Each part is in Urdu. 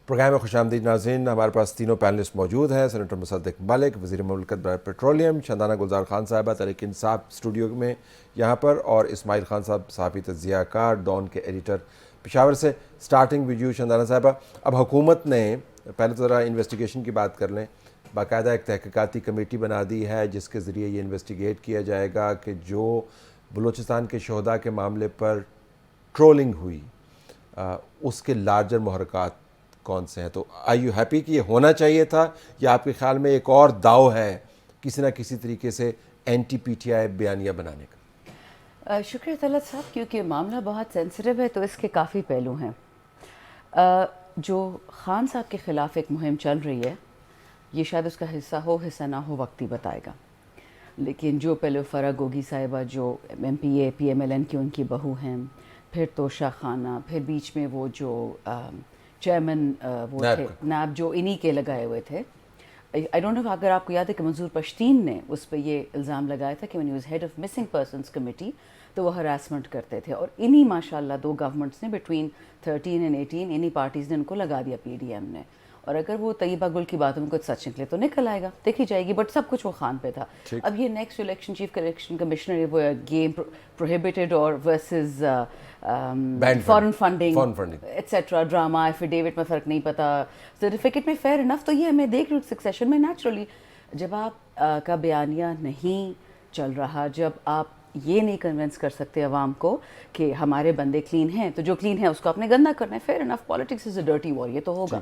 پروگرام میں خوش آمدید ناظرین. ہمارے پاس تینوں پینلسٹ موجود ہیں. سینیٹر مصدق ملک وزیر مملکت برائے پیٹرولیم، شاندانہ گلزار خان صاحبہ تحریک انصاف اسٹوڈیو میں یہاں پر، اور اسماعیل خان صاحب صحافی تجزیہ کار ڈان کے ایڈیٹر پشاور سے. سٹارٹنگ ویڈ یو شاندانہ صاحبہ. اب حکومت نے پہلے تو ذرا انویسٹیگیشن کی بات کر لیں. باقاعدہ ایک تحقیقاتی کمیٹی بنا دی ہے جس کے ذریعے یہ انویسٹیگیٹ کیا جائے گا کہ جو بلوچستان کے شہداء کے معاملے پر ٹرولنگ ہوئی اس کے لارجر محرکات کون سے ہیں. تو آئی یو ہیپی کہ یہ ہونا چاہیے تھا، یا آپ کے خیال میں ایک اور داؤ ہے کسی نہ کسی طریقے سے اینٹی پی ٹی آئی بیانیہ بنانے کا؟ شکریہ طلعت صاحب، کیونکہ معاملہ بہت سینسٹیو ہے تو اس کے کافی پہلو ہیں. جو خان صاحب کے خلاف ایک مہم چل رہی ہے، یہ شاید اس کا حصہ ہو حصہ نہ ہو، وقت ہی بتائے گا. لیکن جو پہلے فرح گوگی صاحبہ جو ایم پی اے پی ایم ایل این کی ان کی بہو ہیں، پھر توشہ خانہ، پھر بیچ میں وہ جو چیئرمین وہ تھے نیب جو انہی کے لگائے ہوئے تھے. آئی ڈونٹ نو اگر آپ کو یاد ہے کہ منظور پشتین نے اس پہ یہ الزام لگایا تھا کہ when he was head of missing persons committee تو وہ ہراسمنٹ کرتے تھے، اور انہی ماشاء اللہ دو گورنمنٹس نے بٹوین 13 and 18 انہی پارٹیز نے ان کو لگا دیا پی ڈی ایم نے. اور اگر وہ طیبہ گل کی باتوں میں کچھ سچ نکلے تو نکل آئے گا، دیکھی جائے گی، بٹ سب کچھ وہ خان پہ تھا. اب یہ next election chief election commissioner وہ گیم پروہیبٹڈ اور versus foreign funding etcetera drama affidavit میں فرق نہیں پتا، سرٹیفکیٹ میں فیئر انف. تو یہ ہمیں دیکھ لوں سکسیشن میں نیچرلی جب آپ کا بیانیہ نہیں چل رہا، جب آپ یہ نہیں کنونس کر سکتے عوام کو کہ ہمارے بندے کلین ہیں، تو جو کلین ہے اس کو آپ نے گندہ کرنا ہے. Fair enough, politics is a dirty war, یہ تو ہوگا.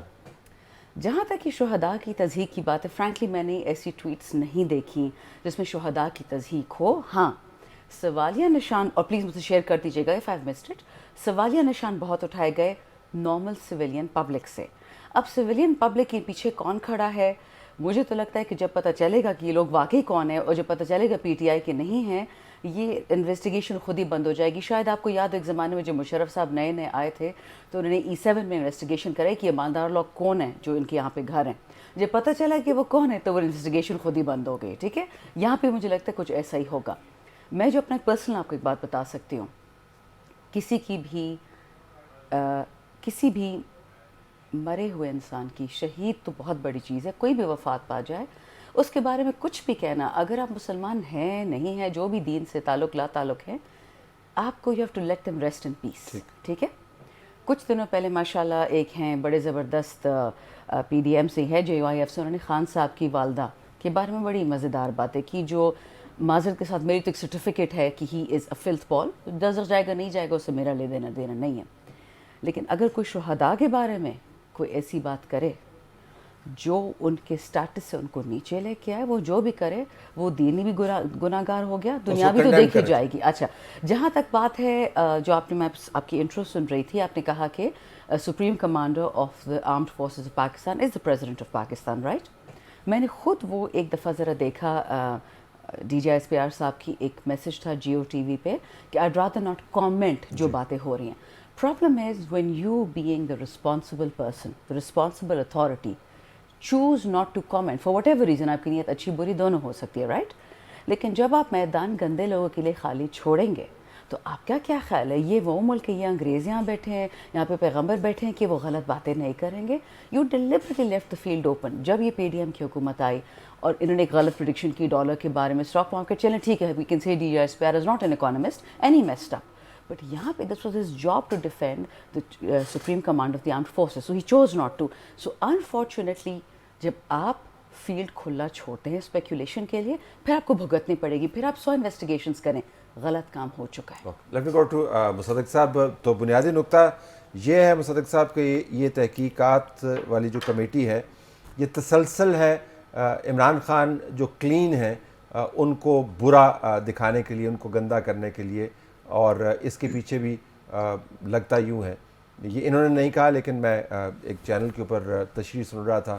جہاں تک یہ شہداء کی تضحیک کی بات ہے، فرینکلی میں نے ایسی ٹویٹس نہیں دیکھی جس میں شہداء کی تضحیک ہو. ہاں سوالیہ نشان، اور پلیز مجھے شیئر کر دیجیے گا if I've missed it، سوالیہ نشان بہت اٹھائے گئے نارمل سویلین پبلک سے. اب سویلین پبلک کے پیچھے کون کھڑا ہے، مجھے تو لگتا ہے کہ جب پتہ چلے گا کہ یہ لوگ واقعی کون ہیں، اور جب پتہ چلے گا پی ٹی آئی کے نہیں ہیں، یہ انویسٹیگیشن خود ہی بند ہو جائے گی. شاید آپ کو یاد ہے ایک زمانے میں جو مشرف صاحب نئے نئے آئے تھے تو انہوں نے E7 میں انویسٹیگیشن کرائی کہ یہ مالدار لوگ کون ہیں جو ان کے یہاں پہ گھر ہیں. جب پتہ چلا کہ وہ کون ہے تو وہ انویسٹیگیشن خود ہی بند ہو گئی. ٹھیک ہے، یہاں پہ مجھے لگتا ہے کچھ ایسا ہی ہوگا. میں جو اپنا پرسنل آپ کو ایک بات بتا سکتی ہوں، کسی بھی مرے ہوئے انسان کی، شہید تو بہت بڑی چیز ہے، کوئی بھی وفات پا جائے اس کے بارے میں کچھ بھی کہنا، اگر آپ مسلمان ہیں نہیں ہیں، جو بھی دین سے تعلق لا تعلق ہے، آپ کو you have to let them rest in peace. ٹھیک ہے. کچھ دنوں پہلے ماشاءاللہ ایک ہیں بڑے زبردست پی ڈی ایم سے ہے JYF سے، انہوں نے خان صاحب کی والدہ کے بارے میں بڑی مزیدار باتیں کی، جو معذرت کے ساتھ میری تو ایک سرٹیفکیٹ ہے کہ ہی از اے فلتھ بال، نظر جائے گا نہیں جائے گا، اسے میرا لے دینا نہیں ہے. لیکن اگر کوئی شہداء کے بارے میں کوئی ایسی بات کرے جو ان کے سٹیٹس سے ان کو نیچے لے کے آئے، وہ جو بھی کرے وہ دینی بھی گناہ گار ہو گیا، دنیاوی تو دیکھی جائے گی. اچھا، جہاں تک بات ہے جو آپ نے، میں آپ کی انٹرو سن رہی تھی، آپ نے کہا کہ supreme commander of the armed forces of Pakistan is the president of Pakistan, right? میں نے خود وہ ایک دفعہ ذرا دیکھا، DGISPR صاحب کی ایک میسج تھا جیو ٹی وی پہ کہ I'd rather not comment جو باتیں ہو رہی ہیں. Problem is when you being the responsible person, the responsible authority, choose not to comment for whatever reason. آپ کی نیت اچھی بری دونوں ہو سکتی ہے، رائٹ؟ لیکن جب آپ میدان گندے لوگوں کے لیے خالی چھوڑیں گے تو آپ کا کیا خیال ہے یہ وہ ملک ہے، یہ انگریز یہاں بیٹھے ہیں، یہاں پہ پیغمبر بیٹھے ہیں کہ وہ غلط باتیں نہیں کریں گے؟ You deliberately left the field open. جب یہ پی ڈی ایم کی حکومت آئی اور انہوں نے ایک غلط پریڈکشن کی ڈالر کے بارے میں، اسٹاک مارکیٹ چلیں ٹھیک ہے، we can say DGISPR is not an economist and he messed up, but یہاں پہ this was his job to defend the supreme command of the armed forces, so he chose not to. So unfortunately جب آپ فیلڈ کھلا چھوڑتے ہیں اسپیکولیشن کے لیے، پھر آپ کو بھگتنی پڑے گی، پھر آپ 100 انویسٹیگیشنز کریں. غلط کام ہو چکا ہے. لیٹ می گو ٹو مصدق صاحب. تو بنیادی نقطہ یہ ہے مصدق صاحب کہ یہ تحقیقات والی جو کمیٹی ہے یہ تسلسل ہے عمران خان جو کلین ہیں ان کو برا دکھانے کے لیے، ان کو گندہ کرنے کے لیے، اور اس کے پیچھے بھی لگتا یوں ہے، یہ انہوں نے نہیں کہا لیکن میں ایک چینل کے اوپر تشریح سن رہا تھا،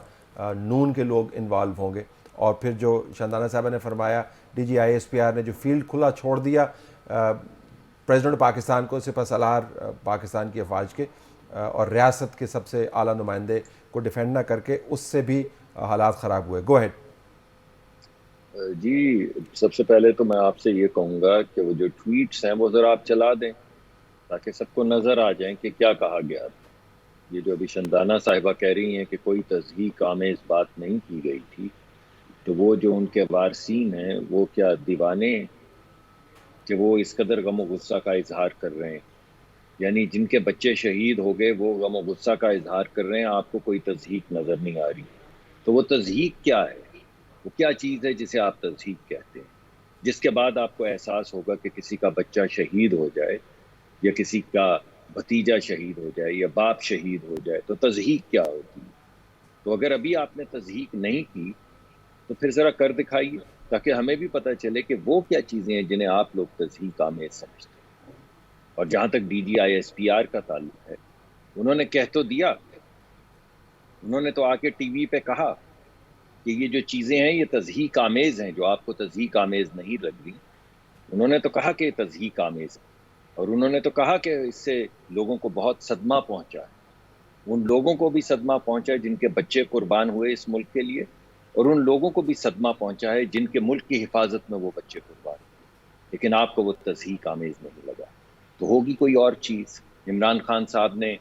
نون کے لوگ انوالو ہوں گے. اور پھر جو شاندانہ صاحبہ نے فرمایا DGISPR نے جو فیلڈ کھلا چھوڑ دیا پریزیڈنٹ پاکستان کو، سپہ سالار پاکستان کی افواج کے اور ریاست کے سب سے اعلیٰ نمائندے کو ڈیفینڈ نہ کر کے، اس سے بھی حالات خراب ہوئے. گو ہیڈ. جی، سب سے پہلے تو میں آپ سے یہ کہوں گا کہ وہ جو ٹویٹس ہیں وہ ذرا آپ چلا دیں تاکہ سب کو نظر آ جائیں کہ کیا کہا گیا. یہ جو ابھی شندانہ صاحبہ کہہ رہی ہیں کہ کوئی تضحیک آمیز بات نہیں کی گئی تھی، تو وہ جو ان کے وارثین ہیں وہ کیا دیوانے ہیں کہ وہ اس قدر غم و غصہ کا اظہار کر رہے ہیں؟ یعنی جن کے بچے شہید ہو گئے وہ غم و غصہ کا اظہار کر رہے ہیں، آپ کو کوئی تضحیک نظر نہیں آ رہی؟ تو وہ تضحیک کیا ہے؟ وہ کیا چیز ہے جسے آپ تضحیک کہتے ہیں؟ جس کے بعد آپ کو احساس ہوگا کہ کسی کا بچہ شہید ہو جائے یا کسی کا بھتیجا شہید ہو جائے یا باپ شہید ہو جائے تو تضحیک کیا ہوتی ہے؟ تو اگر ابھی آپ نے تضحیک نہیں کی تو پھر ذرا کر دکھائیے، تاکہ ہمیں بھی پتہ چلے کہ وہ کیا چیزیں ہیں جنہیں آپ لوگ تضحیک آمیز سمجھتے ہیں۔ اور جہاں تک D G I S P R کا تعلق ہے، انہوں نے کہہ تو دیا، انہوں نے تو آ کے ٹی وی پہ کہا کہ یہ جو چیزیں ہیں یہ تضحیک آمیز ہیں، جو آپ کو تضحیک آمیز نہیں لگ رہی، انہوں نے تو کہا کہ یہ تضحیک آمیز ہے، اور انہوں نے تو کہا کہ اس سے لوگوں کو بہت صدمہ پہنچا ہے۔ ان لوگوں کو بھی صدمہ پہنچا ہے جن کے بچے قربان ہوئے اس ملک کے لیے، اور ان لوگوں کو بھی صدمہ پہنچا ہے جن کے ملک کی حفاظت میں وہ بچے قربان ہوئے، لیکن آپ کو وہ تضحیک آمیز نہیں لگا۔ تو ہوگی کوئی اور چیز۔ عمران خان صاحب نے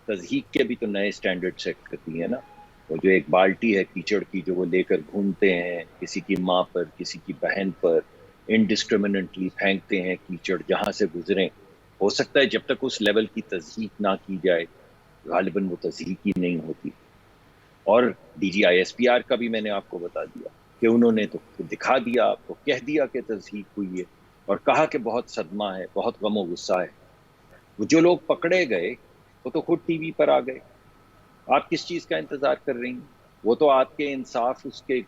تضحیک کے بھی تو نئے سٹینڈرڈ سیٹ کر دیے نا۔ وہ جو ایک بالٹی ہے کیچڑ کی جو وہ لے کر گھومتے ہیں، کسی کی ماں پر، کسی کی بہن پر انڈسکرمنیٹلی پھینکتے ہیں کیچڑ جہاں سے گزریں۔ ہو سکتا ہے جب تک اس لیول کی تضحیک نہ کی جائے غالباً وہ تضحیک ہی نہیں ہوتی۔ اور D G I S P R کا بھی میں نے آپ کو بتا دیا کہ انہوں نے تو دکھا دیا، آپ کو کہہ دیا کہ تضحیک ہوئی ہے، اور کہا کہ بہت صدمہ ہے، بہت غم و غصہ ہے۔ وہ جو لوگ پکڑے گئے وہ تو خود ٹی وی پر آ گئے۔ آپ کس چیز کا انتظار کر رہی ہیں؟ وہ تو آپ کے انصاف اس کے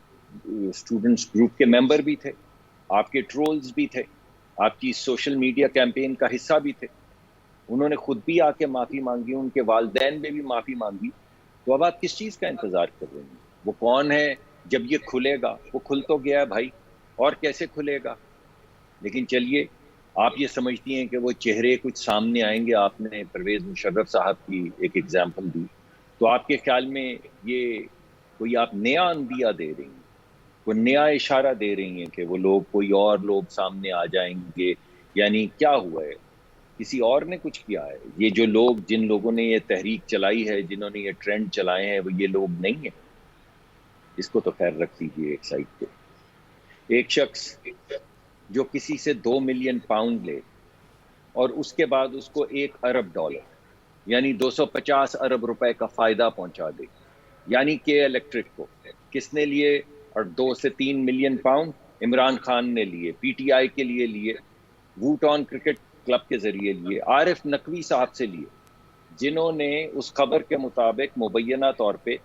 اسٹوڈنٹس گروپ کے ممبر بھی تھے، آپ کے ٹرولز بھی تھے، آپ کی سوشل میڈیا کیمپین کا حصہ بھی تھے۔ انہوں نے خود بھی آ کے معافی مانگی، ان کے والدین نے بھی معافی مانگی۔ تو اب آپ کس چیز کا انتظار کر رہے ہیں؟ وہ کون ہے جب یہ کھلے گا؟ وہ کھل تو گیا بھائی، اور کیسے کھلے گا؟ لیکن چلیے، آپ یہ سمجھتی ہیں کہ وہ چہرے کچھ سامنے آئیں گے۔ آپ نے پرویز مشرف صاحب کی ایک ایگزامپل دی، تو آپ کے خیال میں یہ کوئی آپ نیا اندیا دے رہی ہیں، کوئی نیا اشارہ دے رہی ہیں کہ وہ لوگ کوئی اور لوگ سامنے آ جائیں گے؟ یعنی کیا ہوا ہے؟ کسی اور نے کچھ کیا ہے؟ یہ جو لوگ، جن لوگوں نے یہ تحریک چلائی ہے، جنہوں نے یہ ٹرینڈ چلائے ہیں، وہ یہ لوگ نہیں ہیں؟ اس کو تو خیر رکھ دیجیے ایک سائڈ پہ۔ ایک شخص جو کسی سے 2 ملین پاؤنڈ لے اور اس کے بعد اس کو 1 ارب ڈالر یعنی 250 ارب روپے کا فائدہ پہنچا دے، یعنی کہ الیکٹرک کو کس نے لیے؟ اور 2 سے 3 ملین پاؤنڈ عمران خان نے لیے، پی ٹی آئی کے لیے لیے، ووٹون کرکٹ کلب کے ذریعے لیے، عارف نقوی صاحب سے لیے، جنہوں نے اس خبر کے مطابق مبینہ طور پہ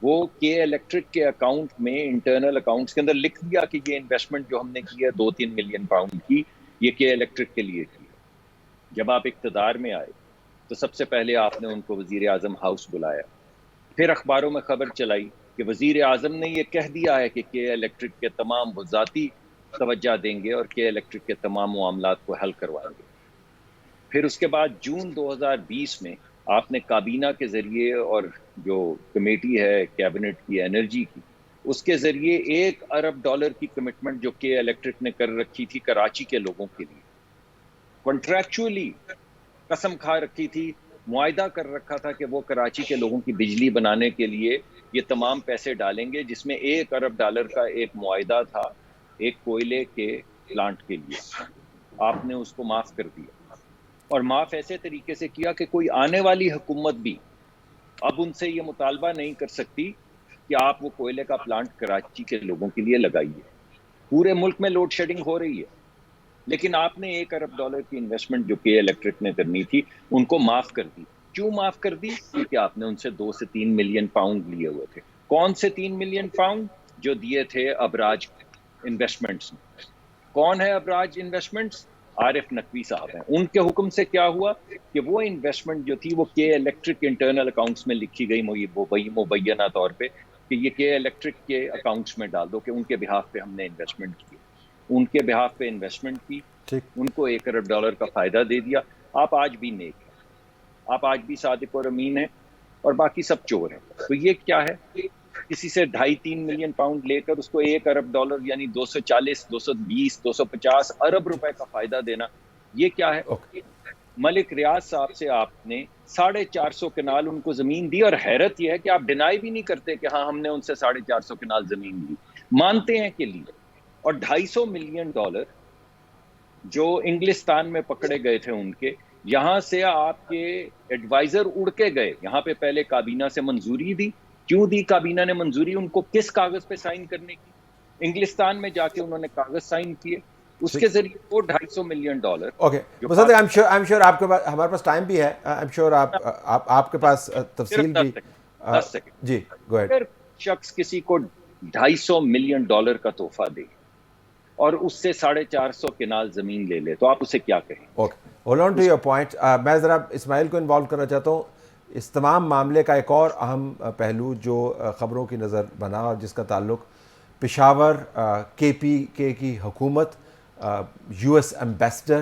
وہ کے الیکٹرک کے اکاؤنٹ میں، انٹرنل اکاؤنٹس کے اندر لکھ دیا کہ یہ انویسٹمنٹ جو ہم نے کی ہے 2-3 ملین پاؤنڈ کی، یہ کے الیکٹرک کے لیے کی ہے۔ جب آپ اقتدار میں آئے تو سب سے پہلے آپ نے ان کو وزیر اعظم ہاؤس بلایا، پھر اخباروں میں خبر چلائی کہ وزیر اعظم نے یہ کہہ دیا ہے کہ کے الیکٹرک کے تمام وہ ذاتی توجہ دیں گے اور کے الیکٹرک کے تمام معاملات کو حل کروائیں گے۔ پھر اس کے بعد جون 2020 میں آپ نے کابینہ کے ذریعے اور جو کمیٹی ہے کیبنٹ کی انرجی کی، اس کے ذریعے 1 ارب ڈالر کی کمٹمنٹ جو کے الیکٹرک نے کر رکھی تھی کراچی کے لوگوں کے لیے، کنٹریکچولی قسم کھا رکھی تھی، معاہدہ کر رکھا تھا کہ وہ کراچی کے لوگوں کی بجلی بنانے کے لیے یہ تمام پیسے ڈالیں گے، جس میں 1 ارب ڈالر کا ایک معاہدہ تھا ایک کوئلے کے پلانٹ کے لیے۔ آپ نے اس کو معاف کر دیا، اور معاف ایسے طریقے سے کیا کہ کوئی آنے والی حکومت بھی اب ان سے یہ مطالبہ نہیں کر سکتی کہ آپ وہ کوئلے کا پلانٹ کراچی کے لوگوں کے لیے لگائیے۔ پورے ملک میں لوڈ شیڈنگ ہو رہی ہے، لیکن آپ نے 1 ارب ڈالر کی انویسٹمنٹ جو کے الیکٹرک نے کرنی تھی ان کو معاف کر دی۔ کیوں معاف کر دی؟ کیونکہ آپ نے ان سے 2 سے 3 ملین پاؤنڈ لیے ہوئے تھے۔ کون سے 3 ملین پاؤنڈ؟ جو دیے تھے ابراج انویسٹمنٹس میں۔ کون ہے ابراج انویسٹمنٹس؟ عارف نقوی صاحب ہیں۔ ان کے حکم سے کیا ہوا کہ وہ انویسٹمنٹ جو تھی وہ کے الیکٹرک انٹرنل اکاؤنٹس میں لکھی گئی مبینہ طور پہ کہ یہ کے الیکٹرک کے اکاؤنٹس میں ڈال دو کہ ان کے بہاف پہ ہم نے انویسٹمنٹ کی۔ ان کے بہاف پہ انویسٹمنٹ کی، ٹھیک، ان کو 1 ارب ڈالر کا فائدہ دے دیا۔ آپ آج بھی نیک ہیں، آپ آج بھی صادق اور امین ہیں، اور باقی سب چور ہیں۔ تو یہ کیا ہے؟ کسی سے 2.5-3 ملین پاؤنڈ لے کر اس کو 1 ارب ڈالر یعنی 240 220 250 ارب روپے کا فائدہ دینا، یہ کیا ہے؟ اوکے، ملک ریاض صاحب سے آپ نے 450 کنال ان کو زمین دی، اور حیرت یہ ہے کہ آپ ڈینائی بھی نہیں کرتے کہ ہاں ہم نے ان سے 450 کنال زمین لی، مانتے ہیں کہ لی. اور $250 ملین جو انگلستان میں پکڑے گئے تھے ان کے، یہاں سے آپ کے ایڈوائزر اڑ کے گئے. یہاں پہ پہلے کابینہ سے منظوری دی. کیوں دی کابینہ نے منظوری ان کو؟ کس کاغذ پہ سائن کرنے کی؟ انگلستان میں جا کے انہوں نے کاغذ سائن کیے، اس کے ذریعے وہ $250 ملین اوکے جو مصدق، آئی ایم شیور آپ کے پاس، ہمارے پاس ٹائم بھی ہے، آئی ایم شیور آپ کے پاس تفصیل بھی. 10 سیکنڈ. جی گو ایڈ. اگر شخص کسی کو $250 ملین کا تحفہ دے اور اس سے 450 کنال زمین لے لے تو آپ اسے کیا کہیں؟ Okay hold on to your point. میں ذرا اسماعیل کو انوالو کرنا چاہتا ہوں اس تمام معاملے کا. ایک اور اہم پہلو جو خبروں کی نظر بنا اور جس کا تعلق پشاور KPK کی حکومت، US ایمبیسڈر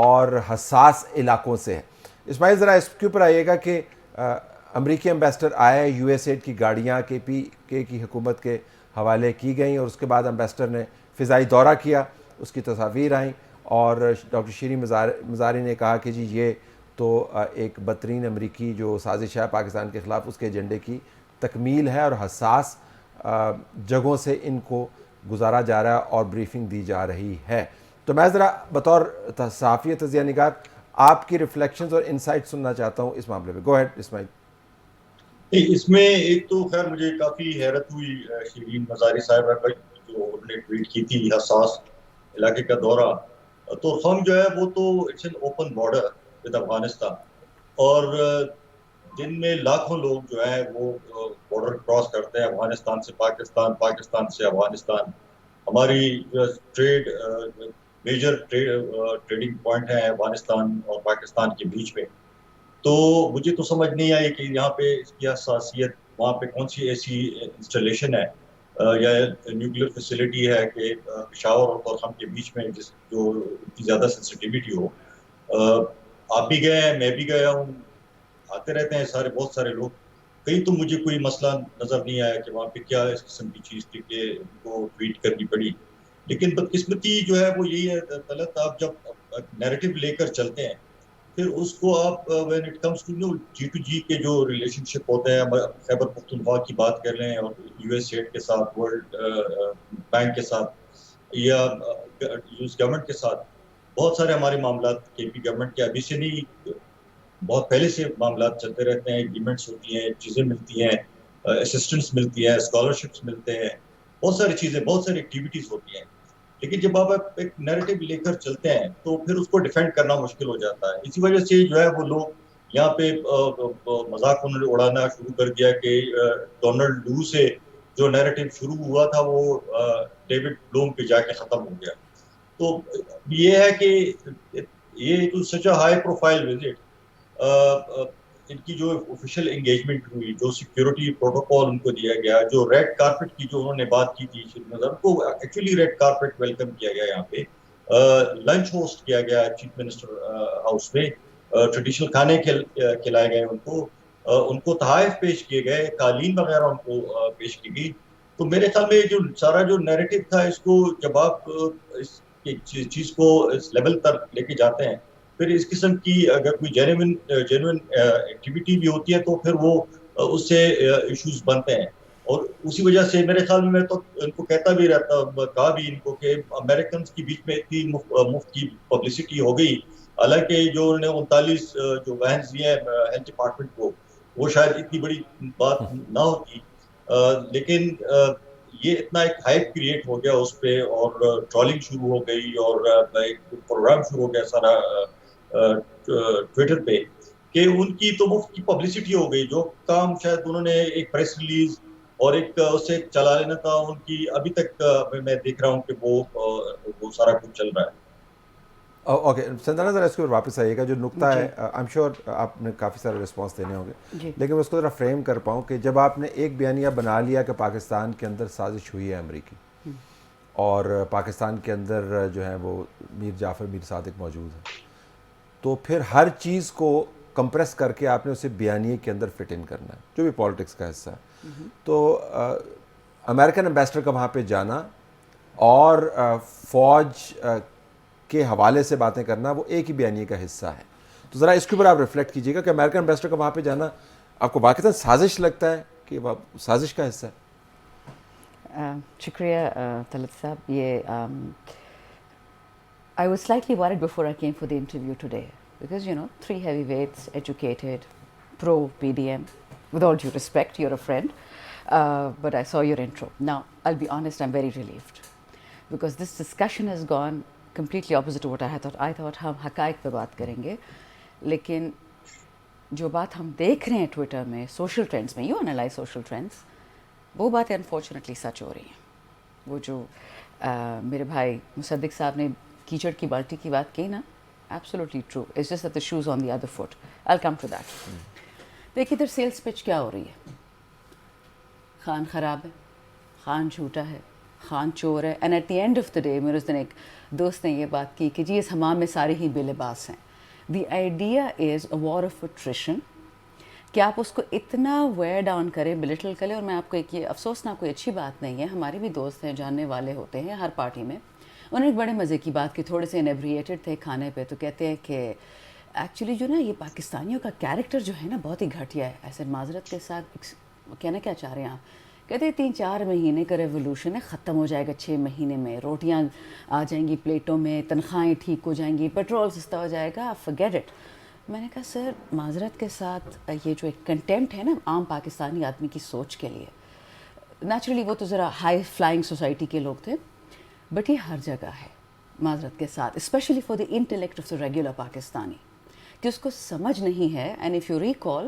اور حساس علاقوں سے ہے. اسماعیل ذرا اس کے اوپر آئیے گا کہ امریکی ایمبیسڈر آئے، USAID کی گاڑیاں KPK کی حکومت کے حوالے کی گئیں، اور اس کے بعد ایمبیسڈر نے فضائی دورہ کیا، اس کی تصاویر آئیں، اور ڈاکٹر شیریں مزاری نے کہا کہ جی یہ تو ایک بدترین امریکی جو سازش ہے پاکستان کے خلاف، اس کے ایجنڈے کی تکمیل ہے، اور حساس جگہوں سے ان کو گزارا جا رہا ہے اور بریفنگ دی جا رہی ہے. تو میں ذرا بطور صحافی تجزیہ نگار آپ کی ریفلیکشنز اور انسائٹ سننا چاہتا ہوں اس معاملے میں. گو ہیڈ اسماعیل. اس میں ایک تو خیر مجھے کافی حیرت ہوئی شیرین مزاری صاحبہ کا جو انہوں نے ٹویٹ کی تھی حساس علاقے کا دورہ. تو ہم جو ہے وہ تو it's an open border with Afghanistan, اور دن میں لاکھوں لوگ جو ہیں وہ بارڈر کراس کرتے ہیں، افغانستان سے پاکستان، پاکستان سے افغانستان. ہماری ٹریڈ میجر ٹریڈنگ پوائنٹ ہیں افغانستان اور پاکستان کے بیچ میں. تو مجھے تو سمجھ نہیں آئی کہ یہاں پہ اس کی حساسیت وہاں پہ کون سی ایسی انسٹالیشن ہے یا نیوکلیر فیسلٹی ہے کہ پشاور اور ہم کے بیچ میں جس جو اتنی زیادہ سینسٹیوٹی ہو. آپ بھی گئے ہیں، میں بھی گیا ہوں، آتے رہتے ہیں بہت سارے لوگ. کہیں تو مجھے کوئی مسئلہ نظر نہیں آیا کہ وہاں پہ کیا اس قسم کی چیز تھی کہ ان کو ٹویٹ کرنی پڑی. لیکن بدقسمتی جو ہے وہ یہی ہے غلط، آپ جب نیریٹو لے کر چلتے ہیں پھر اس کو آپ when it comes to G2G کے جو ریلیشن شپ ہوتے ہیں، خیبر پختونخوا کی بات کر لیں اور USAID کے ساتھ، ورلڈ بینک کے ساتھ یا US گورنمنٹ کے ساتھ، بہت سارے ہمارے معاملات KP گورنمنٹ کے ابھی سے نہیں بہت پہلے سے معاملات چلتے رہتے ہیں. ایگریمنٹس ہوتی ہیں، چیزیں ملتی ہیں، اسسٹنس ملتی ہے، اسکالرشپس ملتے ہیں، بہت ساری چیزیں، بہت ساری ایکٹیویٹیز ہوتی ہیں. لیکن جب آپ ایک نیریٹو لے کر چلتے ہیں تو پھر اس کو ڈیفینڈ کرنا مشکل ہو جاتا ہے. اسی وجہ سے جو ہے وہ لوگ یہاں پہ مذاق انہوں نے اڑانا شروع کر دیا کہ ڈونلڈ لو سے جو نیریٹو شروع ہوا تھا وہ ڈیوڈ بلوم پہ جا کے ختم ہو گیا. تو یہ ہے کہ یہ تو سچ اے ہائی پروفائل وزٹ، ان کی جو آفیشیل انگیجمنٹ ہوئی، جو سیکیورٹی پروٹوکول ان کو دیا گیا، جو ریڈ کارپٹ کی جو انہوں نے بات کی تھی ان کو ایکچولی ریڈ کارپٹ ویلکم کیا گیا. یہاں پہ لنچ ہوسٹ کیا گیا چیف منسٹر ہاؤس میں، ٹریڈیشنل کھانے کھلائے گئے ان کو تحائف پیش کیے گئے، قالین وغیرہ ان کو پیش کی گئی. تو میرے خیال میں جو سارا جو نیریٹو تھا، اس کو جب آپ اس چیز کو اس لیول تک لے کے جاتے ہیں، پھر اس قسم کی اگر کوئی جینوئن ایکٹیویٹی بھی ہوتی ہے تو پھر وہ اس سے ایشوز بنتے ہیں. اور اسی وجہ سے میرے خیال میں تو ان کو کہتا بھی رہتا، کہا بھی ان کو کہ امریکنز کے بیچ میں اتنی مفت کی پبلسٹی ہو گئی، حالانکہ جو انہوں نے 39 جو وینز دیے ہیں ہیلتھ ڈپارٹمنٹ کو، وہ شاید اتنی بڑی بات نہ ہوتی. لیکن یہ اتنا ایک ہائپ کریٹ ہو گیا اس پہ، اور ٹرولنگ شروع ہو گئی، اور ایک پروگرام شروع ہو گیا سارا ٹویٹر پہ کہ ان کی تو مفت کی پبلسٹی ہو گئی. جو کام شاید انہوں نے ایک پریس ریلیز اور ایک اسے چلا لینا تھا، ان کی ابھی تک میں دیکھ رہا ہوں کہ وہ سارا کچھ چل رہا ہے. اوکے سندانا ذرا اس کے اوپر واپس آئیے گا. جو نقطہ ہے آئی ایم شیور آپ نے کافی سارے رسپانس دینے ہوں گے، لیکن میں اس کو ذرا فریم کر پاؤں کہ جب آپ نے ایک بیانیہ بنا لیا کہ پاکستان کے اندر سازش ہوئی ہے امریکی، اور پاکستان کے اندر جو ہے وہ میر جعفر میر صادق موجود ہیں، تو پھر ہر چیز کو کمپریس کر کے آپ نے اسے بیانیے کے اندر فٹ ان کرنا ہے، جو بھی پالیٹکس کا حصہ ہے. تو امریکن ایمبیسڈر کا وہاں پہ جانا اور فوج کے حوالے سے باتیں کرنا وہ ایک ہی بیانیے کا حصہ ہے. تو ذرا اس کے اوپر آپ ریفلیکٹ کیجیے گا کہ امریکن ایمبیسڈر کا وہاں پہ جانا آپ کو واقعتاً سازش لگتا ہے کہ سازش کا حصہ ہے؟ شکریہ طلعت صاحب. یہ I was slightly worried before I came for the interview today because, you know, 3 heavyweights, educated, pro PDM. With all due respect, you're a friend, but I saw your intro. Now, I'll be honest, I'm very relieved because this discussion has gone completely opposite to what I thought. I thought hum haqaiq pe baat karenge, lekin jo baat hum dekh rahe hain Twitter mein, social trends mein, you analyze social trends, wo baatein unfortunately sach ho rahi hain. وہ جو میرے بھائی مصدق صاحب نے کیچڑ کی بالٹی کی بات کی نا, absolutely true. It's just that the shoe's on the other foot. I will come to that. دیکھیے ادھر سیلس پچ کیا ہو رہی ہے. خان خراب ہے, خان جھوٹا ہے, خان چور ہے. And at the end of the day میرے اس دن ایک دوست نے یہ بات کی کہ جی اس حمام میں سارے ہی بے لباس ہیں. The idea is a war of attrition کہ آپ اس کو اتنا ویئر ڈاؤن کریں, بلٹل کریں. اور میں آپ کو ایک یہ افسوس نہ کوئی اچھی بات نہیں ہے, ہمارے بھی دوست ہیں جاننے والے ہوتے ہیں ہر پارٹی میں. انہوں نے ایک بڑے مزے کی بات کی, تھوڑے سے انیبریٹڈ تھے کھانے پہ, تو کہتے ہیں کہ ایکچولی جو نا یہ پاکستانیوں کا کیریکٹر جو ہے نا بہت ہی گھٹیا ہے. ایسے معذرت کے ساتھ کہنا کیا چاہ رہے ہیں آپ؟ کہتے ہیں 3-4 مہینے کا ریولوشن ہے, ختم ہو جائے گا 6 مہینے میں, روٹیاں آ جائیں گی پلیٹوں میں, تنخواہیں ٹھیک ہو جائیں گی, پیٹرول سستا ہو جائے گا, فرگیٹ اٹ. میں نے کہا سر معذرت کے ساتھ یہ جو ایک کنٹیمپٹ ہے نا عام پاکستانی آدمی کی سوچ کے لیے, نیچرلی وہ تو ذرا ہائی فلائنگ سوسائٹی کے لوگ تھے, بٹ یہ ہر جگہ ہے معذرت کے ساتھ, especially for the intellect of the regular Pakistani, کہ اس کو سمجھ نہیں ہے. اینڈ ایف یو ریکال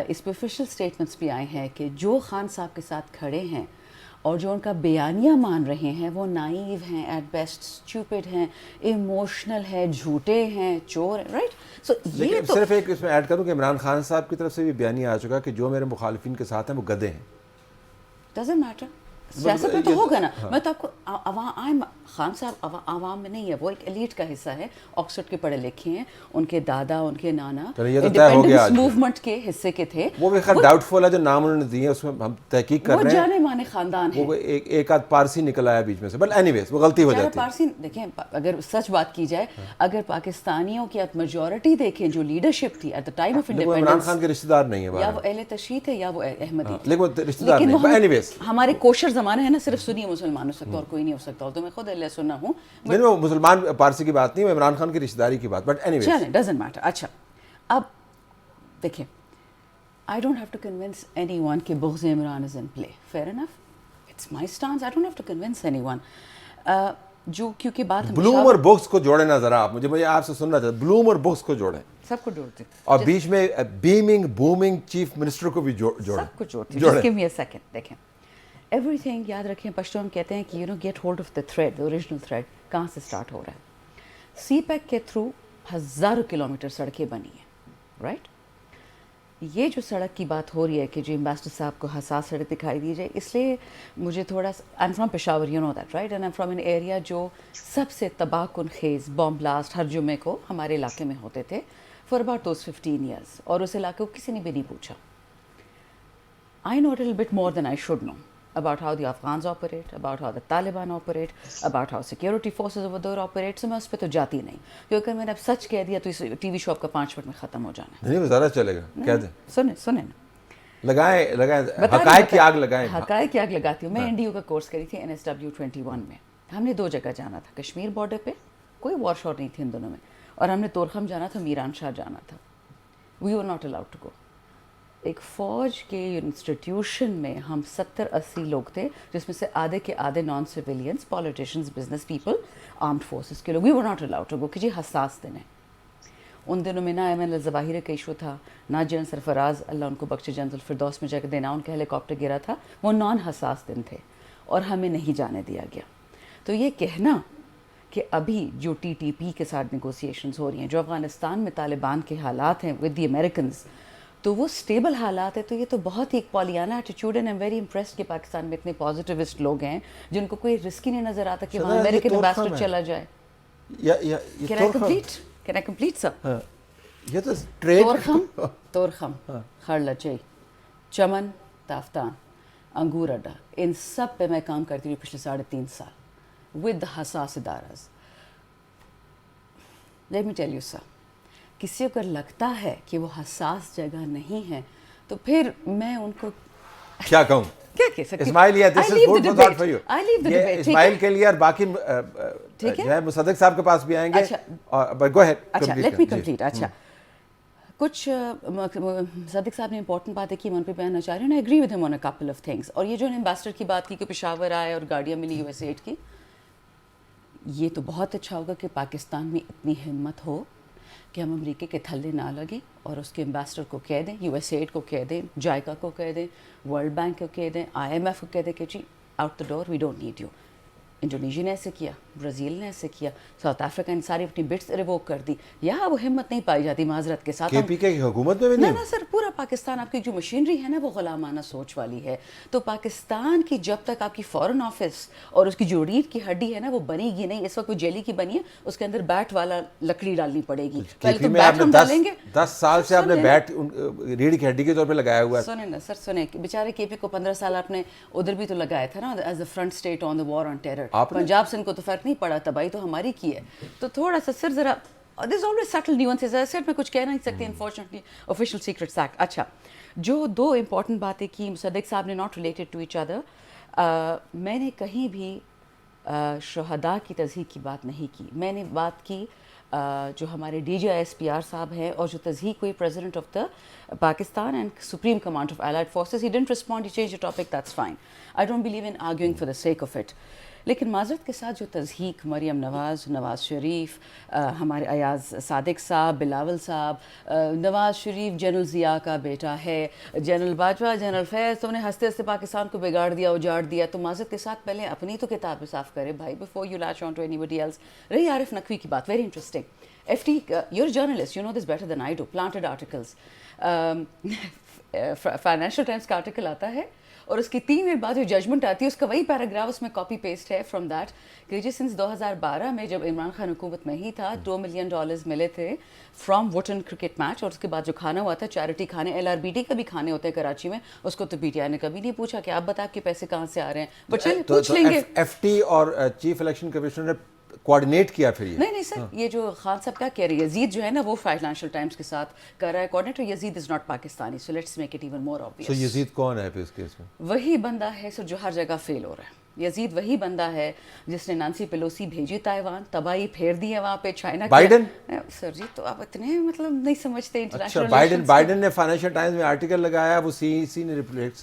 اس پہ آفیشیل اسٹیٹمنٹس بھی آئے ہیں کہ جو خان صاحب کے ساتھ کھڑے ہیں اور جو ان کا بیانیہ مان رہے ہیں وہ نائیو ہیں, ایٹ بیسٹ اسٹوپڈ ہیں, ایموشنل ہے, جھوٹے ہیں, چور ہیں, رائٹ. سو یہ تو صرف ایک اس میں ایڈ کروں کہ عمران خان صاحب کی طرف سے بھی بیانیہ آ چکا کہ جو میرے مخالفین کے ساتھ ہیں وہ گدھے ہیں. ڈزنٹ میٹر, سیاست میں تو ہوگا نا. میں تو آپ کو عوام خان صاحب عوام میں نہیں ہے, وہ ایک ایلیٹ کا حصہ ہے, آکسفورڈ کے پڑھے لکھے ہیں, ان کے دادا ان کے نانا انڈیپینڈنس موومنٹ کے حصے کے تھے. وہ بھی خیر ڈاؤٹ فل ہے جو نام انہوں نے دیے اس میں ہم تحقیق کر رہے ہیں. وہ جانے مانے خاندان ہے, وہ ایک آدھ پارسی نکل آیا بیچ میں سے, بٹ اینی ویز وہ غلطی ہو جاتی ہے. پارسی دیکھیں, اگر سچ بات کی جائے, اگر پاکستانیوں کی میجورٹی دیکھیں جو لیڈرشپ تھی at the time of Imran independence, Khan کے رشتہ دار نہیں ہے, یا وہ اہل تشیع تھے یا وہ احمدی تھے, لیکن وہ رشتہ دار نہیں. بٹ اینی ویز ہمارے کوشر زمانے ہے نا, صرف سنی مسلمان ہو سکتا اور کوئی نہیں ہو سکتا, اور تو میں خود اللہ سننا ہوں. نہیں, وہ مسلمان پارسی کی بات نہیں, وہ عمران خان کی رشتہ داری کی بات, بٹ اینی ویز چلیں ڈزنٹ میٹر. اچھا اب دیکھیں, I don't have to convince anyone کہ بغض Imran is in play. Fair enough, it's my stance, I don't have to convince anyone. جو کیونکہ بات بلوم اور بوکس کو جوڑیں نا ذرا آپ, مجھے آپ سے سننا چاہتا, بلوم اور بوکس کو جوڑیں, سب کو جوڑتے, اور بیچ میں بیمنگ بومنگ چیف منسٹر کو بھی جوڑیں, سب کو جوڑتے. Just give me a second. دیکھیں ایوری تھنگ یاد رکھیں, پشتو ہم کہتے ہیں کہ you know get hold of the thread, the original thread کہاں سے اسٹارٹ ہو رہا ہے. سی پیک کے تھرو ہزاروں کلومیٹر سڑکیں بنی ہیں, رائٹ. یہ جو سڑک کی بات ہو رہی ہے کہ جو امبیسڈر صاحب کو حساس سڑک دکھائی دی جائے, اس لیے مجھے تھوڑا سا, I'm from Peshawar, you know that right, and I am from an area جو سب سے تباہ کن خیز بام بلاسٹ ہر جمعے کو ہمارے علاقے میں ہوتے تھے فار اباؤٹ دوز 15 years, اور اس علاقے کو کسی نے بھی نہیں پوچھا. I know a little bit more than I should know about how the Afghans operate, about how the Taliban operate, about how security forces over there operate. So میں اس پہ تو جاتی نہیں, کیونکہ میں نے اب سچ کہہ دیا تو اس ٹی وی شو آپ کا 5 منٹ میں ختم ہو جانا ہے. نہیں, وہ زیادہ چلے گا, کہہ دیں. سنیں لگائیں حقائق کی آگ لگائیں. حقائق کی آگ لگاتی ہوں. میں این ڈی او کا کورس کری تھی NSW21 میں. ہم نے 2 جگہ جانا تھا, کشمیر بارڈر پہ کوئی وار شور نہیں تھی ان دونوں میں, اور ہم نے تورخم جانا تھا, میران شاہ جانا تھا. We were not allowed to go. ایک فوج کے انسٹیٹیوشن میں ہم 70-80 لوگ تھے, جس میں سے آدھے کے آدھے non civilians, politicians, business people, armed forces کے لوگ. We were not allowed to go کہ جی حساس دن ہے. ان دنوں میں نہ MN الظواہر کا ایشو تھا, نہ جنرل سرفراز اللہ ان کو بخشے جنرل الفردوس میں جا کے دینا, ان کا ہیلی کاپٹر گرا تھا. وہ نان حساس دن تھے اور ہمیں نہیں جانے دیا گیا. تو یہ کہنا کہ ابھی جو TTP کے ساتھ نیگوسیشنز ہو رہی ہیں, جو افغانستان میں طالبان کے حالات ہیں ود دی امریکنز, تو وہ اسٹیبل حالات ہے. تو یہ تو بہت ہی ایک پالیانہ attitude, and I am very impressed کہ پاکستان میں اتنے پازیٹیوسٹ لوگ ہیں جن کو کوئی رسک ہی نہیں نظر آتا کہ وہاں امریکن امبیسڈر چلا جائے. Can I complete sir? یہ تو ٹریڈ. تورخم, خرلچی, چمن, تافتان, انگور اڈا, ان سب پہ میں کام کرتی ہوں پچھلے 3.5 سال ود حساس اداراز. Let me tell you sir, کسی اگر لگتا ہے کہ وہ حساس جگہ نہیں ہے تو پھر میں ان کو کیا کہوں. کیا کہہ سکتی ہوں. اسماعیل, یہ this is food for thought for you. I leave the debate. Ismail کے لیے اور باقی جو ہے مصدق صاحب کے پاس بھی آئیں گے. گو ہیڈ. اچھا لیٹ می کمپلیٹ. اچھا کچھ صدیق صاحب نے امپورٹنٹ باتیں کی, میں ان پہ بیان چاہ رہی ہوں. آئی ایگری ود ہم آن اے کپل آف تھنگس. اور یہ جو امبیسڈر کی بات کی کہ پشاور آئے اور گاڑیاں ملی یو ایس ایڈ کی, یہ تو بہت اچھا ہوگا کہ پاکستان میں اتنی ہمت ہو کہ ہم امریکہ کے تھلے نہ لگیں اور اس کے امبیسڈر کو کہہ دیں, یو ایس ایڈ کو کہہ دیں, جائکا کو کہہ دیں, ورلڈ بینک کو کہہ دیں, آئی ایم ایف کو کہہ دیں کہ جی out the door, we don't need you. Indonesia نے ایسے کیا, برازیل نے ایسے کیا, ساؤتھ افریقہ نے ساری اپنی بٹس ریووک کر دی. یہاں وہ ہمت نہیں پائی جاتی معذرت کے ساتھ. کے پی کے حکومت میں بھی نہیں. نہ سر, پورا پاکستان آپ کی جو مشینری ہے نا وہ غلامانہ سوچ والی ہے. تو پاکستان کی جب تک آپ کی فارن آفس اور اس کی جو ریڑھ کی ہڈی ہے نا وہ بنے گی نہیں. اس وقت وہ جیلی کی بنی ہے, اس کے اندر بیٹ والا لکڑی ڈالنی پڑے گی. پہلے تو بیٹ ہم ڈالیں گے. 10 سال سے آپ نے بیٹ ریڑھ کی ہڈی کے طور پہ لگایا ہوا ہے. سنیں نا سر, سنیں بیچارے کے پی کو 15 سال آپ نے ادھر بھی تو لگایا تھا نا as a front state on the war on terror. Punjab سے ان کو تو فرق نہیں پڑا, تباہی تو ہماری کی ہے. تو تھوڑا سا سر ذرا there's always subtle nuances. ایسے میں کچھ کہہ نہیں سکتی unfortunately, official secrets act. اچھا جو دو امپورٹنٹ باتیں کی مصدق صاحب نے, not related to each other, میں نے کہیں بھی شہداء کی تضحیک کی بات نہیں کی. میں نے بات کی جو ہمارے D G S P R صاحب ہیں اور جو تضحیک ہوئی president of the Pakistan and supreme command of allied forces. He didn't respond, he changed the topic, that's fine. I don't believe in arguing for the sake of it. لیکن معذرت کے ساتھ جو تضحیک مریم نواز, نواز شریف, ہمارے ایاز صادق صاحب, بلاول صاحب, نواز شریف جنرل ضیاء کا بیٹا ہے, جنرل باجوہ, جنرل فیض, تم نے ہنستے ہنستے پاکستان کو بگاڑ دیا, اجاڑ دیا. تو معذرت کے ساتھ پہلے اپنی تو کتاب صاف کرے بھائی before you latch on to anybody else. رہی عارف نقوی کی بات, very interesting. FT, you're a journalist, you know this better than I do. Planted articles. Financial Times کا آرٹیکل آتا ہے اور اس کی 3 منٹ بعد جو ججمنٹ آتی ہے اس کا وہی پیراگراف اس میں کاپی پیسٹ ہے فرام دیٹ کہ جی سنس 2012 میں جب عمران خان حکومت میں ہی تھا $2 ملین ملے تھے فرام ووٹن کرکٹ میچ. اور اس کے بعد جو کھانا ہوا تھا چیریٹی کھانے, LRBT کا بھی کھانے ہوتے ہیں کراچی میں, اس کو تو پی ٹی آئی نے کبھی نہیں پوچھا کہ آپ بتا آپ کے پیسے کہاں سے آ رہے ہیں. بٹ چلیے پوچھ لیں گے. FT اور چیف الیکشن کمیشنر نے کوآرڈینیٹ کیا پھر یہ نہیں سر, یہ جو خان صاحب کیا کہہ رہے ہیں, یزید جو ہے نا وہ فائنینشیل ٹائمس کے ساتھ کر رہا ہے coordinate. Yazid is not Pakistani, so let's make it even more obvious. سو یزید کون ہے پھر اس کیس میں؟ وہی بندہ ہے سر جو ہر جگہ فیل ہو رہا ہے. یزید وہی بندہ ہے جس نے نانسی پیلوسی بھیجی تائیوان, تباہی پھیر دی ہے وہاں پہ. چائنا بائیڈن سر جی تو آپ اتنے مطلب نہیں سمجھتے انٹرنیشنل. بائیڈن نے فائنینشیل ٹائمز میں آرٹیکل لگایا, وہ سی نے ریپلیٹ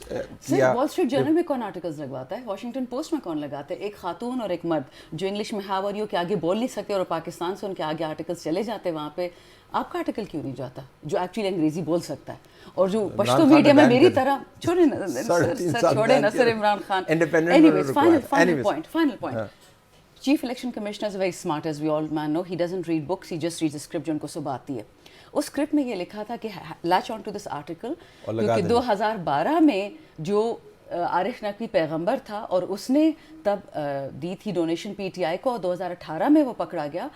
کیا. وال اسٹریٹ جرنل میں کون آرٹیکلز لگواتا ہے, واشنگٹن پوسٹ میں کون لگاتا ہے؟ ایک خاتون اور ایک مرد جو انگلش میں ہاؤ آر یو کے آگے بول نہیں سکتے اور پاکستان سے ان کے آگے آرٹیکلز چلے جاتے وہاں پہ. آپ کا آرٹیکل کیوں نہیں جاتا جو ایکچولی انگریزی بول سکتا ہے اور جو پشتو میڈیا میں میری طرح چھوڑے نا سر Imran Khan. Anyways, final point. Chief Election Commissioner is very smart as we all know. He doesn't read books, he just reads the script جو ان کو صبح آتی ہے. اس اسکرپٹ میں یہ لکھا تھا کہ latch on to this article کیونکہ 2012 میں جو عارف نقوی پیغمبر تھا اور اس نے تب دی تھی ڈونیشن پی ٹی آئی کو اور 2018 میں وہ پکڑا گیا.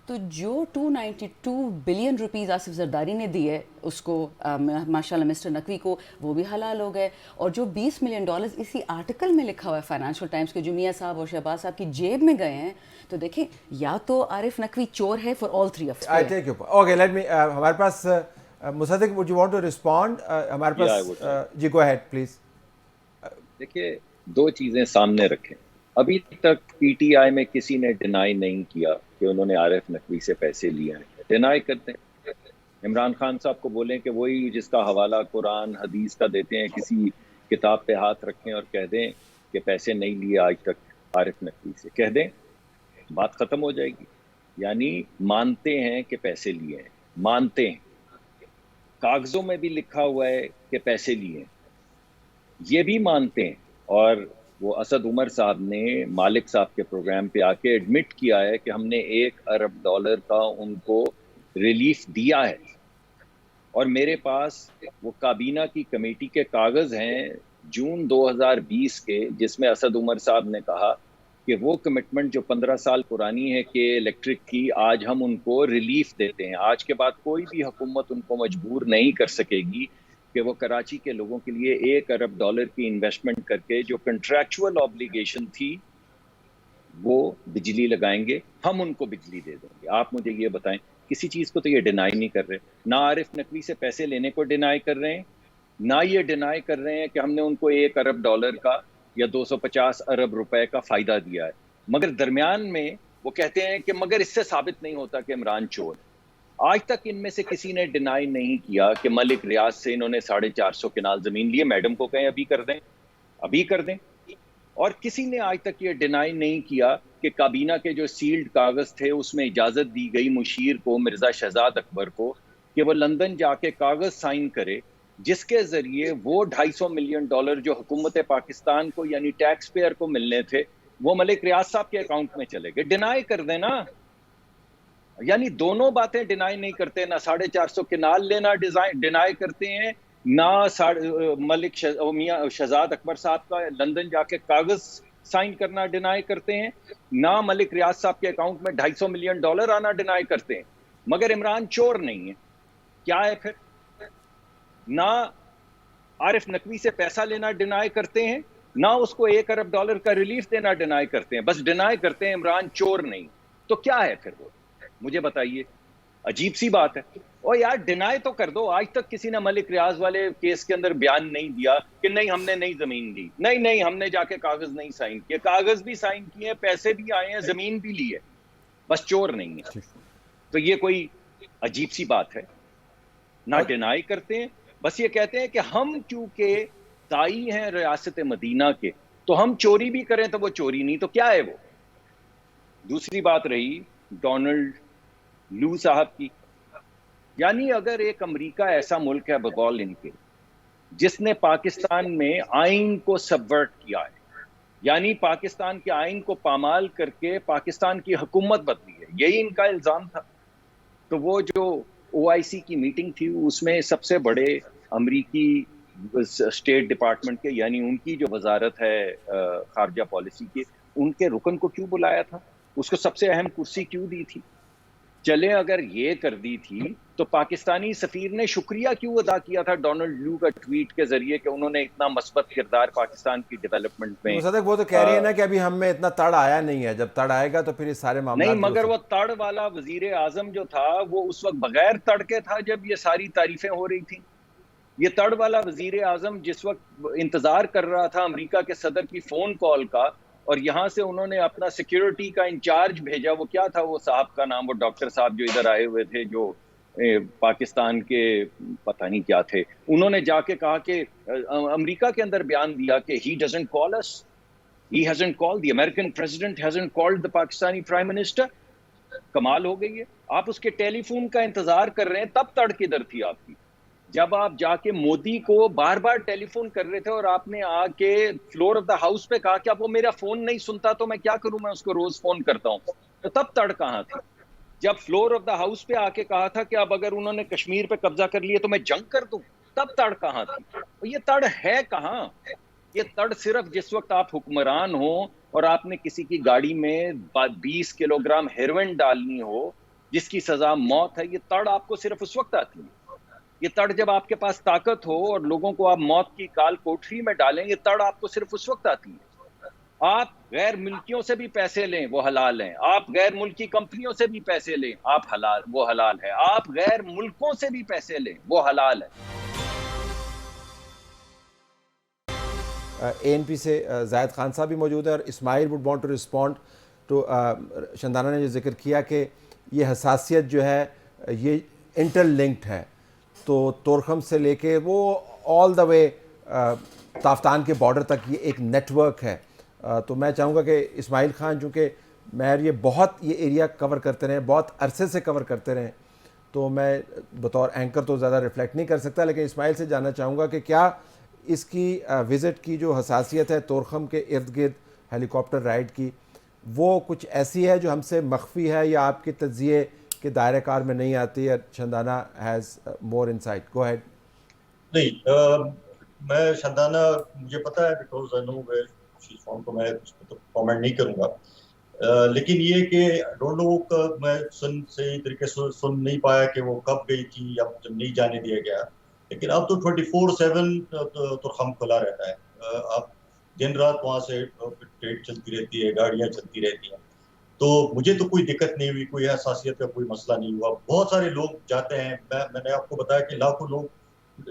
تو جو 292 بلین روپیز آصف زرداری نے دیے اس کو ماشاء اللہ مسٹر نقوی کو, وہ بھی حلال ہو گئے. اور جو $20 ملین اسی آرٹیکل میں لکھا ہوا ہے فائنینشیل ٹائمس کے جو میاں صاحب اور شہباز صاحب کی جیب میں گئے ہیں, تو دیکھیں یا تو عارف نقوی چور ہے for all 3 of them. Okay let me, ہمارے پاس مصدق would you want to respond? ہمارے پاس جی گو اہیڈ پلیز. دیکھیے 2 چیزیں سامنے رکھیں. ابھی تک پی ٹی آئی میں کسی نے ڈینائی نہیں کیا کہ انہوں نے عارف نقوی سے پیسے لیے ہیں. ڈینائی کرتے ہیں. عمران خان صاحب کو بولیں کہ وہی جس کا حوالہ قرآن حدیث کا دیتے ہیں کسی کتاب پہ ہاتھ رکھیں اور کہہ دیں کہ پیسے نہیں لیے آج تک عارف نقوی سے, کہہ دیں بات ختم ہو جائے گی. یعنی مانتے ہیں کہ پیسے لیے ہیں, مانتے ہیں, کاغذوں میں بھی لکھا ہوا ہے کہ پیسے لیے ہیں, یہ بھی مانتے ہیں. اور وہ اسد عمر صاحب نے مالک صاحب کے پروگرام پہ آ کے ایڈمٹ کیا ہے کہ ہم نے $1 ارب کا ان کو ریلیف دیا ہے. اور میرے پاس وہ کابینہ کی کمیٹی کے کاغذ ہیں جون 2020 کے, جس میں اسد عمر صاحب نے کہا کہ وہ کمٹمنٹ جو 15 سال پرانی ہے کہ الیکٹرک کی, آج ہم ان کو ریلیف دیتے ہیں. آج کے بعد کوئی بھی حکومت ان کو مجبور نہیں کر سکے گی کہ وہ کراچی کے لوگوں کے لیے $1 ارب کی انویسٹمنٹ کر کے جو کنٹریکچوئل آبلیگیشن تھی وہ بجلی لگائیں گے. ہم ان کو بجلی دے دیں گے. آپ مجھے یہ بتائیں کسی چیز کو تو یہ ڈینائی نہیں کر رہے. نہ عارف نقوی سے پیسے لینے کو ڈینائی کر رہے ہیں, نہ یہ ڈینائی کر رہے ہیں کہ ہم نے ان کو $1 ارب کا یا 250 ارب روپے کا فائدہ دیا ہے. مگر درمیان میں وہ کہتے ہیں کہ مگر اس سے ثابت نہیں ہوتا کہ عمران چور ہے. آج تک ان میں سے کسی نے ڈینائی نہیں کیا کہ ملک ریاض سے انہوں نے 450 کنال زمین لیے. میڈم کو کہیں ابھی کر دیں, ابھی کر دیں. اور کسی نے آج تک یہ ڈینائی نہیں کیا کہ کابینہ کے جو سیلڈ کاغذ تھے اس میں اجازت دی گئی مشیر کو, مرزا شہزاد اکبر کو, کہ وہ لندن جا کے کاغذ سائن کرے جس کے ذریعے وہ $250 ملین جو حکومت پاکستان کو یعنی ٹیکس پیئر کو ملنے تھے وہ ملک ریاض صاحب کے اکاؤنٹ میں چلے گئے. ڈینائی کر دیں نا, یعنی دونوں باتیں ڈینائی نہیں کرتے. نہ 450 کنال لینا ڈینائی کرتے ہیں, نہ ملک میاں شہزاد اکبر صاحب کا لندن جا کے کاغذ سائن کرنا ڈینائی کرتے ہیں, نہ ملک ریاض صاحب کے اکاؤنٹ میں $250 ملین آنا ڈینائی کرتے ہیں. مگر عمران چور نہیں ہے. کیا ہے پھر؟ نہ عارف نقوی سے پیسہ لینا ڈینائی کرتے ہیں, نہ اس کو $1 ارب کا ریلیف دینا ڈینائی کرتے ہیں, بس ڈینائی کرتے ہیں عمران چور نہیں. تو کیا ہے پھر وہ, مجھے بتائیے. عجیب سی بات ہے. اور یار ڈینائی تو کر دو. آج تک کسی نے ملک ریاض والے کیس کے اندر بیان نہیں دیا کہ نہیں ہم نے نہیں زمین لی, نہیں ہم نے جا کے کاغذ نہیں سائن کیے. کاغذ بھی سائن کیے, پیسے بھی آئے ہیں, زمین بھی لی ہے, بس چور نہیں ہے. تو یہ کوئی عجیب سی بات ہے. نہ ڈینائی کرتے ہیں, بس یہ کہتے ہیں کہ ہم چونکہ دائی ہیں ریاست مدینہ کے تو ہم چوری بھی کریں تو وہ چوری نہیں. تو کیا ہے وہ؟ دوسری بات رہی ڈونلڈ لو صاحب کی. یعنی اگر ایک امریکہ ایسا ملک ہے بقول ان کے جس نے پاکستان میں آئین کو سبورٹ کیا ہے, یعنی پاکستان کے آئین کو پامال کر کے پاکستان کی حکومت بدلی ہے, یہی ان کا الزام تھا. تو وہ جو OIC کی میٹنگ تھی اس میں سب سے بڑے امریکی اسٹیٹ ڈپارٹمنٹ کے یعنی ان کی جو وزارت ہے خارجہ پالیسی کے, ان کے رکن کو کیوں بلایا تھا؟ اس کو سب سے اہم کرسی کیوں دی تھی؟ چلے اگر یہ کر دی تھی تو پاکستانی سفیر نے شکریہ کیوں ادا کیا تھا ڈونلڈ لو کا ٹویٹ کے ذریعے کہ انہوں نے اتنا مثبت کردار پاکستان کی ڈیولپمنٹ میں. صدق وہ تو کہہ رہی ہے نا کہ ابھی ہم میں اتنا تڑ آیا نہیں ہے, جب تڑ آئے گا تو پھر یہ سارے معاملات نہیں. مگر وہ تڑ والا وزیر اعظم جو تھا وہ اس وقت بغیر تڑ کے تھا جب یہ ساری تعریفیں ہو رہی تھیں. یہ تڑ والا وزیر اعظم جس وقت انتظار کر رہا تھا امریکہ کے صدر کی فون کال کا, اور یہاں سے انہوں نے اپنا سیکیورٹی کا انچارج بھیجا, وہ کیا تھا وہ صاحب کا نام, وہ ڈاکٹر صاحب جو ادھر آئے ہوئے تھے جو پاکستان کے پتہ نہیں کیا تھے, انہوں نے جا کے کہا کہ امریکہ کے اندر بیان دیا کہ he doesn't call us, he hasn't called, the American president hasn't called the Pakistani prime minister. کمال ہو گئی ہے. آپ اس کے ٹیلی فون کا انتظار کر رہے ہیں, تب تڑ کدھر تھی آپ کی؟ جب آپ جا کے مودی کو بار بار ٹیلی فون کر رہے تھے اور آپ نے آ کے فلور آف دا ہاؤس پہ کہا کہ اب وہ میرا فون نہیں سنتا تو میں کیا کروں, میں اس کو روز فون کرتا ہوں, تو تب تڑ کہاں تھی؟ جب فلور آف دا ہاؤس پہ آ کے کہا تھا کہ اب اگر انہوں نے کشمیر پہ قبضہ کر لیا تو میں جنگ کر دوں, تب تڑ کہاں تھی؟ یہ تڑ ہے کہاں؟ یہ تڑ صرف جس وقت آپ حکمران ہوں اور آپ نے کسی کی گاڑی میں 20 کلو گرام ہیروئن ڈالنی ہو جس کی سزا موت ہے, یہ تڑ آپ کو صرف اس وقت آتی ہے. یہ تڑ جب آپ کے پاس طاقت ہو اور لوگوں کو آپ موت کی کال کوٹری میں ڈالیں, یہ تڑ آپ کو صرف اس وقت آتی ہے. آپ غیر ملکیوں سے بھی پیسے لیں وہ حلال ہیں, آپ غیر ملکی کمپنیوں سے بھی پیسے لیں آپ حلال, وہ حلال ہے. آپ غیر ملکوں سے بھی پیسے لیں وہ حلال ہے. ANP سے زاہد خان صاحب بھی موجود ہیں, اور Ismail would want to respond to Shandana نے جو ذکر کیا کہ یہ حساسیت جو ہے یہ انٹر لنکڈ ہے, تو تورخم سے لے کے وہ آل دا وے تافتان کے بارڈر تک یہ ایک نیٹ ورک ہے. تو میں چاہوں گا کہ اسماعیل خان, چونکہ مہر یہ بہت یہ ایریا کور کرتے رہے, بہت عرصے سے کور کرتے رہے, تو میں بطور اینکر تو زیادہ ریفلیکٹ نہیں کر سکتا, لیکن اسماعیل سے جاننا چاہوں گا کہ کیا اس کی وزٹ کی جو حساسیت ہے تورخم کے ارد گرد ہیلی کاپٹر رائڈ کی, وہ کچھ ایسی ہے جو ہم سے مخفی ہے یا آپ کے تجزیے کے دائرہ کار میں نہیں آتی ہے؟ Shandana has more insight. Go ahead. نہیں, میں شندانہ مجھے پتا ہے بیکاز آئی نو تو میں اس پہ کامنٹ نہیں کروں گا, لیکن یہ کہ ڈونٹ نو میں صحیح طریقے سے سن نہیں پایا کہ وہ کب گئی تھی یا جب نہیں جانے دیا گیا, لیکن اب تو 24/7 تورخم کھلا رہتا ہے. اب دن رات وہاں سے ٹرین چلتی رہتی ہے, گاڑیاں چلتی رہتی ہیں. تو مجھے تو کوئی دقت نہیں ہوئی, کوئی حساسیت کا کوئی مسئلہ نہیں ہوا. بہت سارے لوگ جاتے ہیں, میں نے آپ کو بتایا کہ لاکھوں لوگ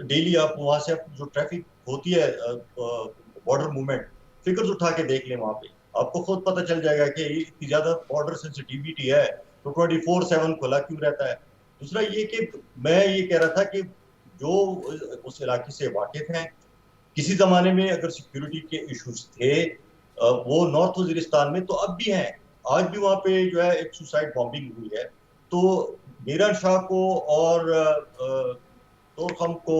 ڈیلی, آپ وہاں سے جو ٹریفک ہوتی ہے بارڈر موومنٹ, فگرز اٹھا کے دیکھ لیں, وہاں پہ آپ کو خود پتہ چل جائے گا کہ اتنی زیادہ بارڈر سینسٹیوٹی ہے تو 24/7 کھلا کیوں رہتا ہے. دوسرا یہ کہ میں یہ کہہ رہا تھا کہ جو اس علاقے سے واقف ہیں, کسی زمانے میں اگر سیکیورٹی کے ایشوز تھے وہ نارتھ وزیرستان میں, تو اب بھی ہیں. آج بھی وہاں پہ جو ہے ایک سوسائڈ بامبنگ ہوئی ہے. تو میران شاہ کو اور طورخم کو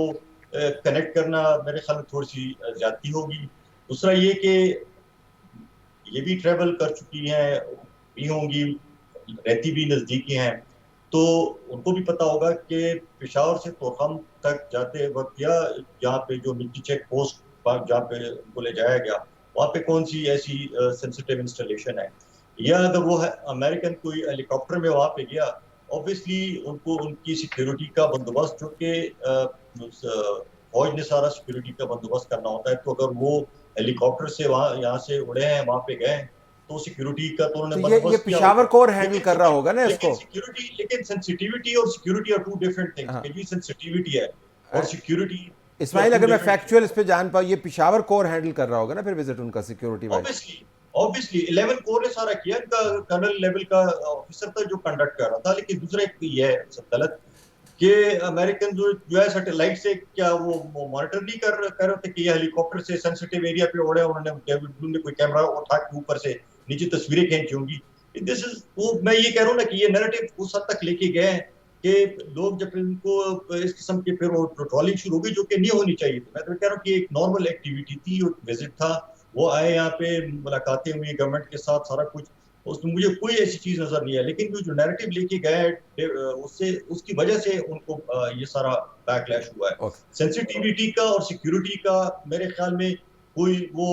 کنیکٹ کرنا میرے خیال میں تھوڑی سی زیادتی ہوگی. دوسرا یہ کہ یہ بھی ٹریول کر چکی ہیں, بھی ہوں گی, رہتی بھی نزدیکی ہیں, تو ان کو بھی پتا ہوگا کہ پشاور سے طورخم تک جاتے وقت یا جہاں پہ جو ملٹی چیک پوسٹ جہاں پہ ان کو لے جایا گیا وہاں پہ کون سی ایسی سینسیٹیو انسٹالیشن ہے, یا اگر وہ امریکن کوئی ہیلی کاپٹر میں وہاں پہ گیا, اوبویسلی ان کو ان کی سیکیورٹی کا بندوبست, جو کہ فوج نے سارا سیکیورٹی کا بندوبست کرنا ہوتا ہے, تو اگر وہ ہیلی کاپٹر سے وہاں یہاں سے اڑے ہیں وہاں پہ گئے تو سیکیورٹی کا تو انہوں نے یہ بندوبست کیا پشاور ہوگا. کور ہینڈل کر رہا ہوگا نا اس کو. لیکن سینسیٹیوٹی اور security are two different things. کہ جی سینسیٹیوٹی ہے اور سیکیورٹی. اسماعیل, اگر میں فیکچوئل اس پہ جان پاؤں, یہ پشاور کور ہینڈل کر رہا ہوگا نا پھر وزٹ ان کا سیکیورٹی وائز. obviously 11 کور نے سارا کیا, ان کا کرنل لیول کا آفیسر تھا جو کنڈکٹ کر رہا تھا. لیکن دوسرا ایک یہ ہے سب غلط کہ امریکن جو ہے سیٹلائٹ سے کیا وہ مانیٹر نہیں کر رہے تھے کہ یہ ہیلی کاپٹر سے سینسیٹیو ایریا پہ اڑے, انہوں نے کوئی کیمرہ اٹھا کے اوپر سے نیچے تصویریں کھینچی ہوں گی. میں یہ کہہ رہا ہوں نا کہ یہ نیریٹو اس حد تک لے کے گئے ہیں کہ لوگ جب ان کو اس قسم کے پھر وہ ٹرولنگ شروع ہو گئی, جو کہ نہیں ہونی چاہیے تھی. میں تو کہہ رہا ہوں کہ ایک نارمل ایکٹیویٹی تھی, ایک وزٹ تھا, وہ آئے یہاں پہ, ملاقاتیں ہوئی گورنمنٹ کے ساتھ, سارا کچھ, اس میں مجھے کوئی ایسی چیز نظر نہیں ہے. لیکن جو نیریٹو لے کے گئے اس کی وجہ سے ان کو یہ سارا بیک لیش ہوا ہے. سینسیٹیوٹی کا اور سیکیورٹی کا میرے خیال میں کوئی وہ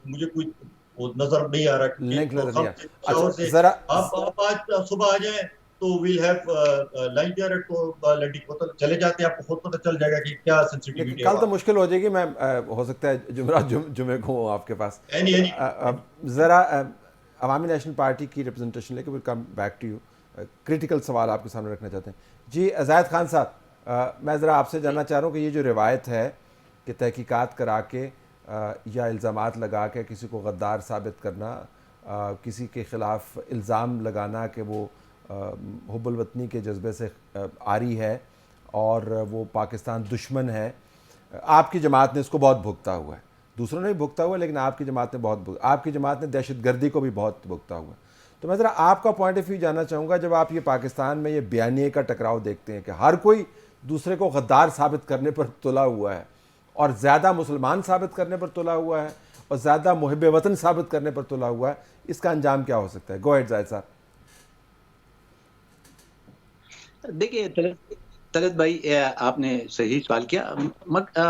مجھے کوئی وہ نظر نہیں آ رہا. لنک نظر نہیں آ رہا. آپ آج صبح آ جائیں تو ویل ہیو لنچ دیئر تو لنڈی کوتل چلے جاتے ہیں, آپ کو خود پتہ چل جائے گا کہ کیا سینسیٹیوٹی ہے. کل تو مشکل ہو جائے گی, میں ہو سکتا ہے جمعرات جمعے کو ہوں آپ کے پاس. ذرا عوامی نیشنل پارٹی کی ریپرزنٹیشن لے کے will come back to you. Critical سوال آپ کے سامنے رکھنا چاہتے ہیں. جی زاہد خان صاحب, میں ذرا آپ سے جاننا چاہ رہا ہوں کہ یہ جو روایت ہے کہ تحقیقات کرا کے یا الزامات لگا کے کسی کو غدار ثابت کرنا, کسی کے خلاف الزام لگانا کہ وہ حب الوطنی کے جذبے سے عاری ہے اور وہ پاکستان دشمن ہے, آپ کی جماعت نے اس کو بہت بھگتا ہوا ہے. دوسروں نے بھی بھگتا ہوا ہے, لیکن آپ کی جماعت نے آپ کی جماعت نے دہشت گردی کو بھی بہت بھگتا ہوا ہے. تو میں ذرا آپ کا پوائنٹ آف ویو جاننا چاہوں گا, جب آپ یہ پاکستان میں یہ بیانیے کا ٹکراؤ دیکھتے ہیں کہ ہر کوئی دوسرے کو غدار ثابت کرنے پر تلا ہوا ہے, اور زیادہ مسلمان ثابت کرنے پر تلا ہوا ہے, اور زیادہ محب وطن ثابت کرنے پر تلا ہوا ہے, اس کا انجام کیا ہو سکتا ہے؟ گو ایڈ زاہد صاحب. دیکھیے طلعت بھائی, آپ نے صحیح سوال کیا.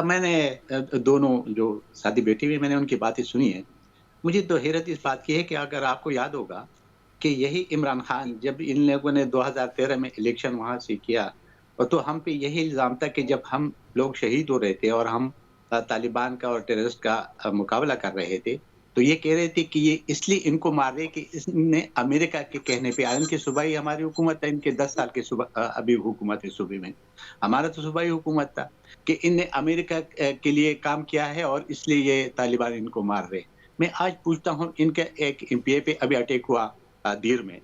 میں نے دونوں جو ساتھی بیٹھے ہوئے, میں نے ان کی باتیں سنی ہیں. مجھے تو حیرت اس بات کی ہے کہ اگر آپ کو یاد ہوگا کہ یہی عمران خان, جب ان لوگوں نے 2013 میں الیکشن وہاں سے کیا, تو ہم پہ یہی الزام تھا کہ جب ہم لوگ شہید ہو رہے تھے اور ہم طالبان کا اور ٹیررسٹ کا مقابلہ کر رہے تھے, تو یہ کہہ رہے تھے کہ یہ اس لیے ان کو مار رہے کہ اس نے امریکہ کے کہنے پہ, ان کے صوبائی ہماری حکومت ہے, ان کے 10 سال کے ابھی حکومت ہے صوبے میں, ہمارا تو صوبائی حکومت تھا, کہ ان نے امریکہ کے لیے کام کیا ہے اور اس لیے یہ طالبان ان کو مار رہے. میں آج پوچھتا ہوں, ان کا ایک MPA پہ ابھی اٹیک ہوا دیر میں,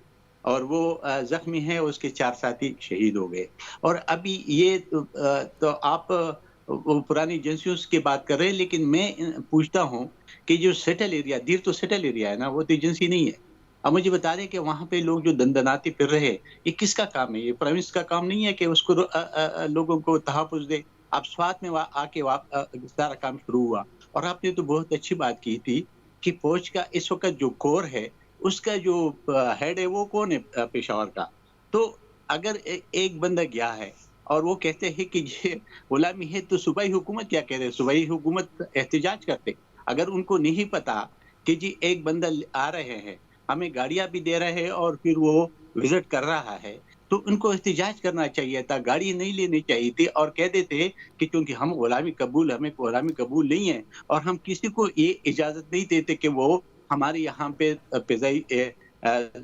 اور وہ زخمی ہے, اس کے 4 ساتھی شہید ہو گئے. اور ابھی یہ تو آپ پرانی ایجنسیوں کی بات کر رہے ہیں, لیکن میں پوچھتا ہوں کہ جو سیٹل ایریا, دیر تو سیٹل ایریا ہے نا, وہ تو ایجنسی نہیں ہے. اب مجھے بتا دیں کہ وہاں پہ لوگ جو دندناتے پھر رہے, یہ کس کا کام ہے؟ یہ پرائم منسٹر کا کام نہیں ہے کہ اس کو لوگوں کو تحفظ دے. اب سوات میں آ کے سارا کام شروع ہوا. اور آپ نے تو بہت اچھی بات کی تھی کہ فوج کا اس وقت جو کور ہے, اس کا جو ہیڈ ہے وہ کون ہے پشاور کا. تو اگر ایک بندہ گیا ہے اور وہ کہتے ہیں کہ یہ غلامی ہے, تو صوبائی حکومت کیا کہہ رہے؟ صوبائی حکومت احتجاج کرتے. اگر ان کو نہیں پتا کہ جی ایک بندہ آ رہے ہیں, ہمیں گاڑیاں بھی دے رہے ہیں اور پھر وہ وزٹ کر رہا ہے, تو ان کو احتجاج کرنا چاہیے تھا, گاڑی نہیں لینی چاہیے تھی, اور کہہ دیتے کہ چونکہ ہمیں غلامی قبول نہیں ہے, اور ہم کسی کو یہ اجازت نہیں دیتے کہ وہ ہمارے یہاں پہ فضائی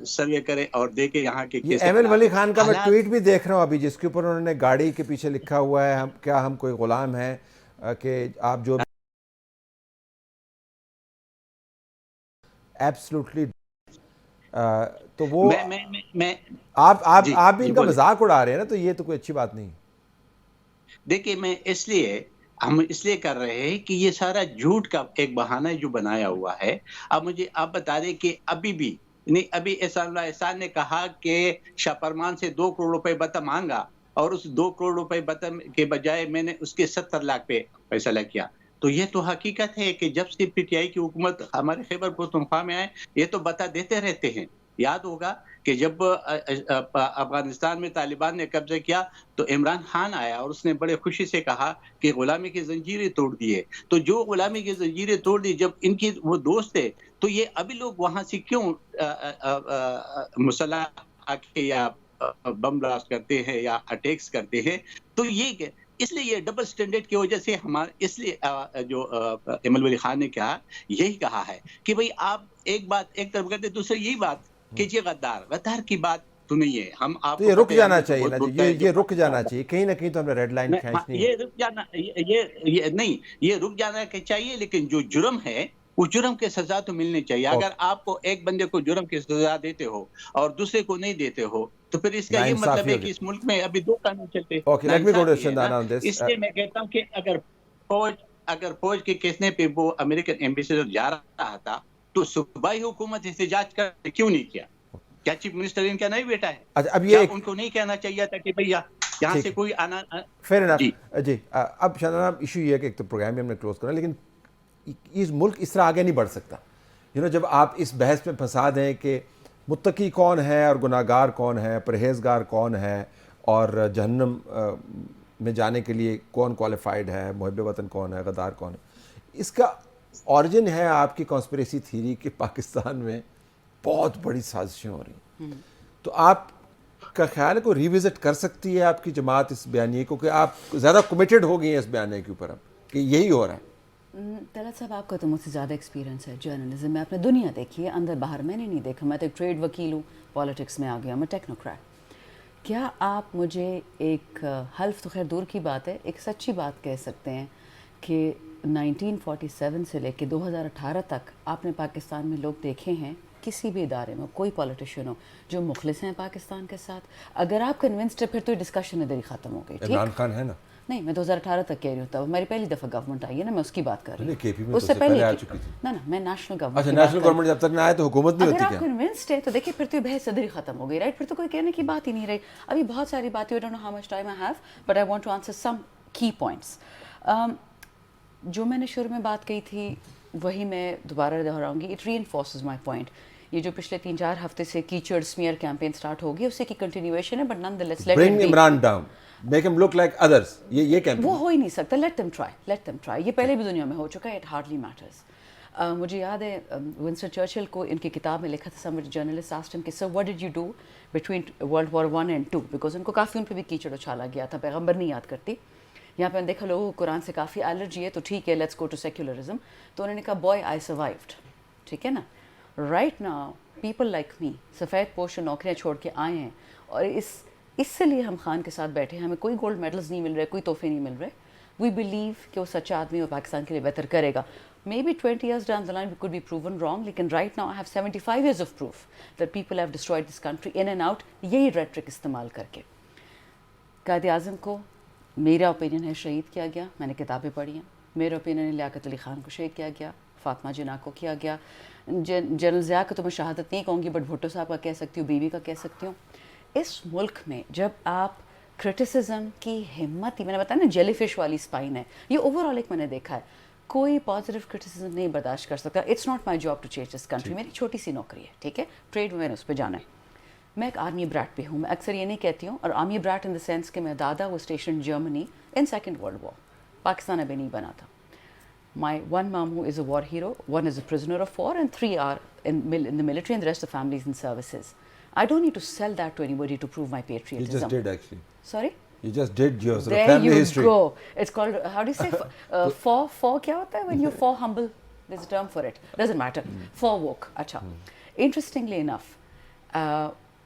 سروے کریں اور دیکھیں یہاں کے یہ ایم ایل ولی خان کا میں ٹویٹ بھی دیکھ رہا ہوں ابھی، جس کے اوپر انہوں نے گاڑی کے پیچھے لکھا ہوا ہے کیا ہم کوئی غلام ہیں، کہ آپ جو ایبسلوٹلی، تو وہ آپ بھی ان کا مذاق اڑا رہے ہیں نا، تو یہ تو کوئی اچھی بات نہیں۔ دیکھیں ہم اس لیے کر رہے ہیں کہ یہ سارا جھوٹ کا ایک بہانہ جو بنایا ہوا ہے۔ اب مجھے آپ بتا دیں کہ ابھی احسان اللہ احسان نے کہا کہ شاہ فرمان سے 2 کروڑ روپے بطہ مانگا، اور اس 2 کروڑ روپے بطہ کے بجائے میں نے اس کے 70 لاکھ پہ فیصلہ کیا۔ تو یہ تو حقیقت ہے کہ جب سے پی ٹی آئی کی حکومت ہمارے خیبر پختونخوا میں آئے، یہ تو بتا دیتے رہتے ہیں۔ یاد ہوگا کہ جب افغانستان میں طالبان نے قبضہ کیا تو عمران خان آیا اور اس نے بڑے خوشی سے کہا کہ غلامی کی زنجیریں توڑ دیے۔ تو جو غلامی کی زنجیریں توڑ دی، جب ان کے وہ دوست تھے، تو یہ ابھی لوگ وہاں سے کیوں مسلح آ کے یا بم بلاسٹ کرتے ہیں یا اٹیکس کرتے ہیں؟ تو یہ اس لیے یہ ڈبل سٹینڈرڈ کی وجہ سے اس لیے جو ایم ایل ولی خان نے یہی کہا ہے کہ بھئی آپ ایک بات ایک طرف کرتے، دوسرے یہی بات کیجیے، غدار کی بات تو نہیں ہے۔ ہم آپ تو یہ رک جانا چاہیے نا، یہ رک جانا چاہیے، کہیں نہ کہیں تو ہم نے ریڈ لائن کھینچنی ہے۔ یہ رک جانا، یہ رک جانا چاہیے، لیکن جو جرم ہے وہ جرم کے سزا تو ملنی چاہیے۔ اگر آپ کو ایک بندے کو جرم کی سزا دیتے ہو اور دوسرے کو نہیں دیتے ہو، تو پھر اس کا یہ مطلب ہے کہ اس ملک میں ابھی 2 قانون چلتے ہیں۔ اس لیے میں کہتا ہوں کہ اگر فوج کے کہنے پہ وہ امریکن ایمبیسیڈر جا رہا تھا تو صوبائی حکومت احتجاج کر کیوں نہیں کیا؟ کیا چیف منسٹر ان کا نہیں بیٹا ہے؟ اب یہ ان کو نہیں کہنا چاہیے تھا کہ بھیا یہاں سے کوئی آنا؟ فیر انف جی۔ اب شاہدانہ ایشو یہ ہے کہ ایک تو پروگرام ہم نے کلوز کرنا، لیکن اس ملک اس طرح آگے نہیں بڑھ سکتا۔ جب آپ اس بحث میں پھنسا دیں کہ متقی کون ہے اور گناہ گار کون ہے، پرہیزگار کون ہے، اور جہنم میں جانے کے لیے کون کوالیفائڈ ہے، محب وطن کون ہے، غدار کون ہے، اس کا اوریجن ہے آپ کی کانسپریسی تھیوری کہ پاکستان میں بہت بڑی سازشیں ہو رہی ہیں۔ تو آپ کا خیال ہے کوئی ریوزٹ کر سکتی ہے آپ کی جماعت اس بیانیے کو، کہ آپ زیادہ کمیٹڈ ہو گئی ہیں اس بیانیے کے اوپر اب کہ یہی ہو رہا ہے؟ طلعت صاحب، آپ کا تو مجھ سے زیادہ ایکسپیرینس ہے جرنلزم میں، آپ نے دنیا دیکھی ہے، اندر باہر میں نے نہیں دیکھا۔ میں تو ایک ٹریڈ وکیل ہوں، پالیٹکس میں آ گیا، میں ٹیکنوکریٹ۔ کیا آپ مجھے ایک حلف تو خیر دور کی بات ہے، ایک سچی بات کہہ سکتے ہیں کہ 1947 سے لے کے 2018 تک آپ نے پاکستان میں لوگ دیکھے ہیں، کسی بھی ادارے میں کوئی پولیٹیشین ہو جو مخلص ہیں پاکستان کے ساتھ؟ اگر آپ کنونسڈ ہے پھر تو ڈسکشن ادھر ہی ختم ہو گئی۔ عمران خان ہے نا؟ نہیں، میں 2018 تک کہہ رہی ہوں، تب ہماری پہلی دفعہ گورنمنٹ آئی ہے نا، میں اس کی بات کر رہی ہوں۔ اس سے پہلے آ چکی تھی نا میں نیشنل گورنمنٹ۔ اچھا، نیشنل گورنمنٹ جب تک نہ آئے تو حکومت نہیں ہوتی اگر کیا؟ آپ کنونسڈ ہے تو دیکھیے پھر تو بحث ادھر ہی ختم ہو گئی، رائٹ؟ پھر تو کوئی کہنے کی بات ہی نہیں رہی۔ ابھی بہت ساری باتیں، I don't know how much time I have, but I want to answer some key points۔ جو میں نے شروع میں بات کہی تھی وہی میں دوبارہ دہراؤں گی، اٹ ری انفورسز مائی پوائنٹ۔ یہ جو پچھلے 3-4 ہفتے سے کیچڑ سمیئر کیمپین سٹارٹ ہوگی، اسی کی کنٹینیویشن ہے، but naan the let's bring Imran down, make ہم لک لائک ادرس، یہ کیمپین وہ ہو ہی نہیں سکتا۔ لیٹ دیم ٹرائی، یہ پہلے بھی دنیا میں ہو چکا ہے، اٹ ہارڈلی میٹرز۔ مجھے یاد ہے ونسٹن چرچل کو ان کی کتاب میں لکھا تھا، سم جرنلسٹ آسکڈ ہم کہ sir what did you do between world war 1 and 2، because ان کو کافی ان پہ بھی کیچڑ اچھالا گیا تھا، پیغمبر نہیں یاد کرتی۔ یہاں پہ دیکھا لوگوں کو قرآن سے کافی الرجی ہے، تو ٹھیک ہے، لیٹس گو ٹو سیکولرزم۔ تو انہوں نے کہا بوائے آئی سروائیوڈ، ٹھیک ہے نا۔ Right now people like me سفید پوش نوکریاں چھوڑ کے آئے ہیں، اور اس سے لیے ہم خان کے ساتھ بیٹھے ہیں، ہمیں کوئی گولڈ میڈلز نہیں مل رہے، کوئی تحفے نہیں مل رہے۔ وی بلیو کہ وہ سچا آدمی وہ پاکستان کے لیے بہتر کرے گا۔ Maybe 20 years down the line we could be proven wrong، لیکن right now I have 75 years of proof that people have destroyed this country in and out، یہی ریٹرک استعمال کر کے۔ قائد اعظم کو میرا اوپینین ہے شہید کیا گیا، میں نے کتابیں پڑھی ہیں۔ میرا اوپینین ہے لیاقت علی خان کو شہید کیا گیا، فاطمہ جناح کو کیا گیا۔ جنرل ضیاء کو تو میں شہادت نہیں کہوں گی، بٹ بھٹو صاحب کا کہہ سکتی ہوں، بیوی کا کہہ سکتی ہوں۔ اس ملک میں جب آپ کرٹیسزم کی ہمت ہی، میں نے بتایا نا جیلی فش والی اسپائن ہے، یہ اوور آل ایک میں نے دیکھا ہے، کوئی پازیٹیو کرٹیسزم نہیں برداشت کر سکتا۔ It's not my job to change this country, میری چھوٹی سی نوکری ہے، ٹھیک ہے، ٹریڈ میں نے اس پہ جانا ہے۔ میں ایک آرمی برات پہ ہوں، میں اکثر یہ نہیں کہتی ہوں، اور army Barat in the sense کہ میں دادا وہ station Germany in second world war, Pakistan ابھی نہیں بنا تھا۔ My one mamu is a war hero, one is a prisoner of war, and 3 are in the military, and the rest of families in services. I don't need to sell that to anybody to prove my patriotism. You just did actually. Sorry? You just did your sort of There family you history. go. It's called, how do you say, for kya hota hai when you're for humble? There's a term for it. Doesn't matter. For woke. Acha. Interestingly enough,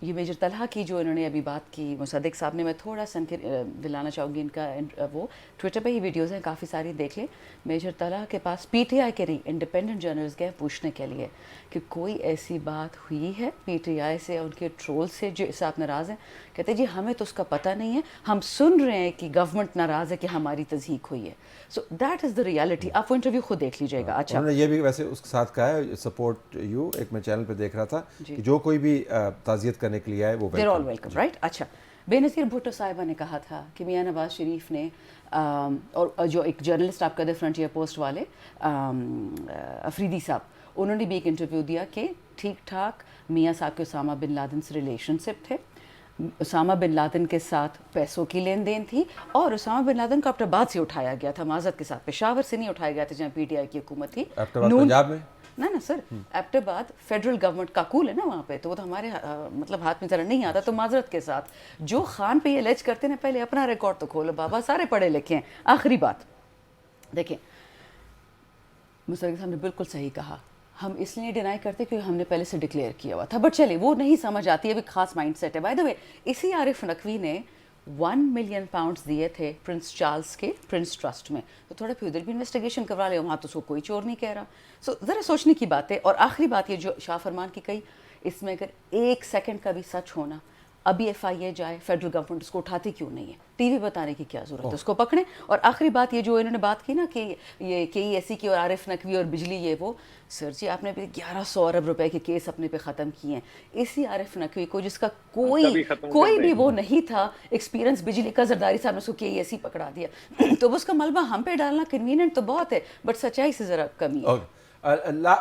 یہ میجر طلحہ کی جو انہوں نے ابھی بات کی مصدق صاحب نے, میں تھوڑا سا دلانا چاہوں گی ان کا وہ ٹویٹر پہ ہی ویڈیوز ہیں کافی ساری, دیکھ لیں. میجر طلحہ کے پاس پی ٹی آئی کے نہیں انڈیپینڈنٹ جرنلز گئے پوچھنے کے لیے کہ کوئی ایسی بات ہوئی ہے پی ٹی آئی سے, ان کے ٹرول سے جو اس سے آپ ناراض ہیں. کہتے جی ہمیں تو اس کا پتہ نہیں ہے, ہم سن رہے ہیں کہ گورنمنٹ ناراض ہے کہ ہماری تضحیک ہوئی ہے. So that is the reality. آپ وہ انٹرویو خود دیکھ لیجیے گا. اچھا انہوں نے یہ بھی ویسے اس کے ساتھ کہا ہے سپورٹ یو, ایک میں چینل پہ دیکھ رہا تھا کہ جو کوئی بھی تعزیت کرنے کے لیے آئے وہ they're all welcome, right? اچھا, بے نظیر بھٹو صاحبہ نے کہا تھا کہ میاں نواز شریف نے اور جو ایک جرنلسٹ آپ کہتے فرنٹیئر پوسٹ والے افریدی صاحب, انہوں نے بھی ایک انٹرویو دیا کہ ٹھیک ٹھاک میاں صاحب کے اسامہ بن لادن سے ریلیشن شپ تھے, اسامہ بن لادن کے ساتھ پیسوں کی لین دین تھی, اور اسامہ بن لادن کو ایبٹ سے اٹھایا گیا تھا, معذرت کے ساتھ پشاور سے نہیں اٹھایا گیا تھا جہاں پی ٹی آئی کی حکومت تھی. پنجاب میں نا سر, ایبٹ آباد فیڈرل گورنمنٹ کا کول ہے نا وہاں پہ, تو وہ تو ہمارے مطلب ہاتھ میں ذرا نہیں آتا. تو معذرت کے ساتھ جو خان پہ یہ الیج کرتے ہیں پہلے اپنا ریکارڈ تو کھولو بابا, سارے پڑھے لکھے ہیں. آخری بات دیکھیں, مصدق صاحب نے بالکل صحیح کہا, ہم اس لیے ڈینائی کرتے کیونکہ ہم نے پہلے سے ڈکلیئر کیا ہوا تھا, بٹ چلے وہ نہیں سمجھ آتی ہے, ابھی خاص مائنڈ سیٹ ہے. بائی دا وے اسی عارف نقوی نے 1 ملین پاؤنڈز دیے تھے پرنس چارلز کے پرنس ٹرسٹ میں, تو تھوڑا پھر ادھر بھی انویسٹیگیشن کروا لے, وہاں تو اس کو کوئی چور نہیں کہہ رہا. سو ذرا سوچنے کی بات ہے. اور آخری بات یہ جو شاہ فرمان کی کہی, اس میں اگر 1 سیکنڈ کا بھی سچ ہونا, ابھی ایف آئی اے جائے, فیڈرل گورنمنٹ اس کو اٹھاتی کیوں نہیں ہے, ٹی وی بتانے کی کیا ضرورت ہے, اس کو پکڑیں. اور آخری بات یہ جو انہوں نے بات کی نا کہ یہ کے ای ایس سی کی اور عارف نقوی اور بجلی یہ وہ, سر جی آپ نے بھی 1100 ارب روپے کے کیس اپنے پہ ختم کیے ہیں. اسی عارف نقوی کو جس کا کوئی بھی وہ نہیں تھا ایکسپیرینس بجلی کا, زرداری صاحب نے اس کو کے ای ایس سی پکڑا دیا, تو اس کا ملبہ ہم پہ ڈالنا کنوینئنٹ تو بہت ہے, بٹ سچائی سے ذرا کمی ہے.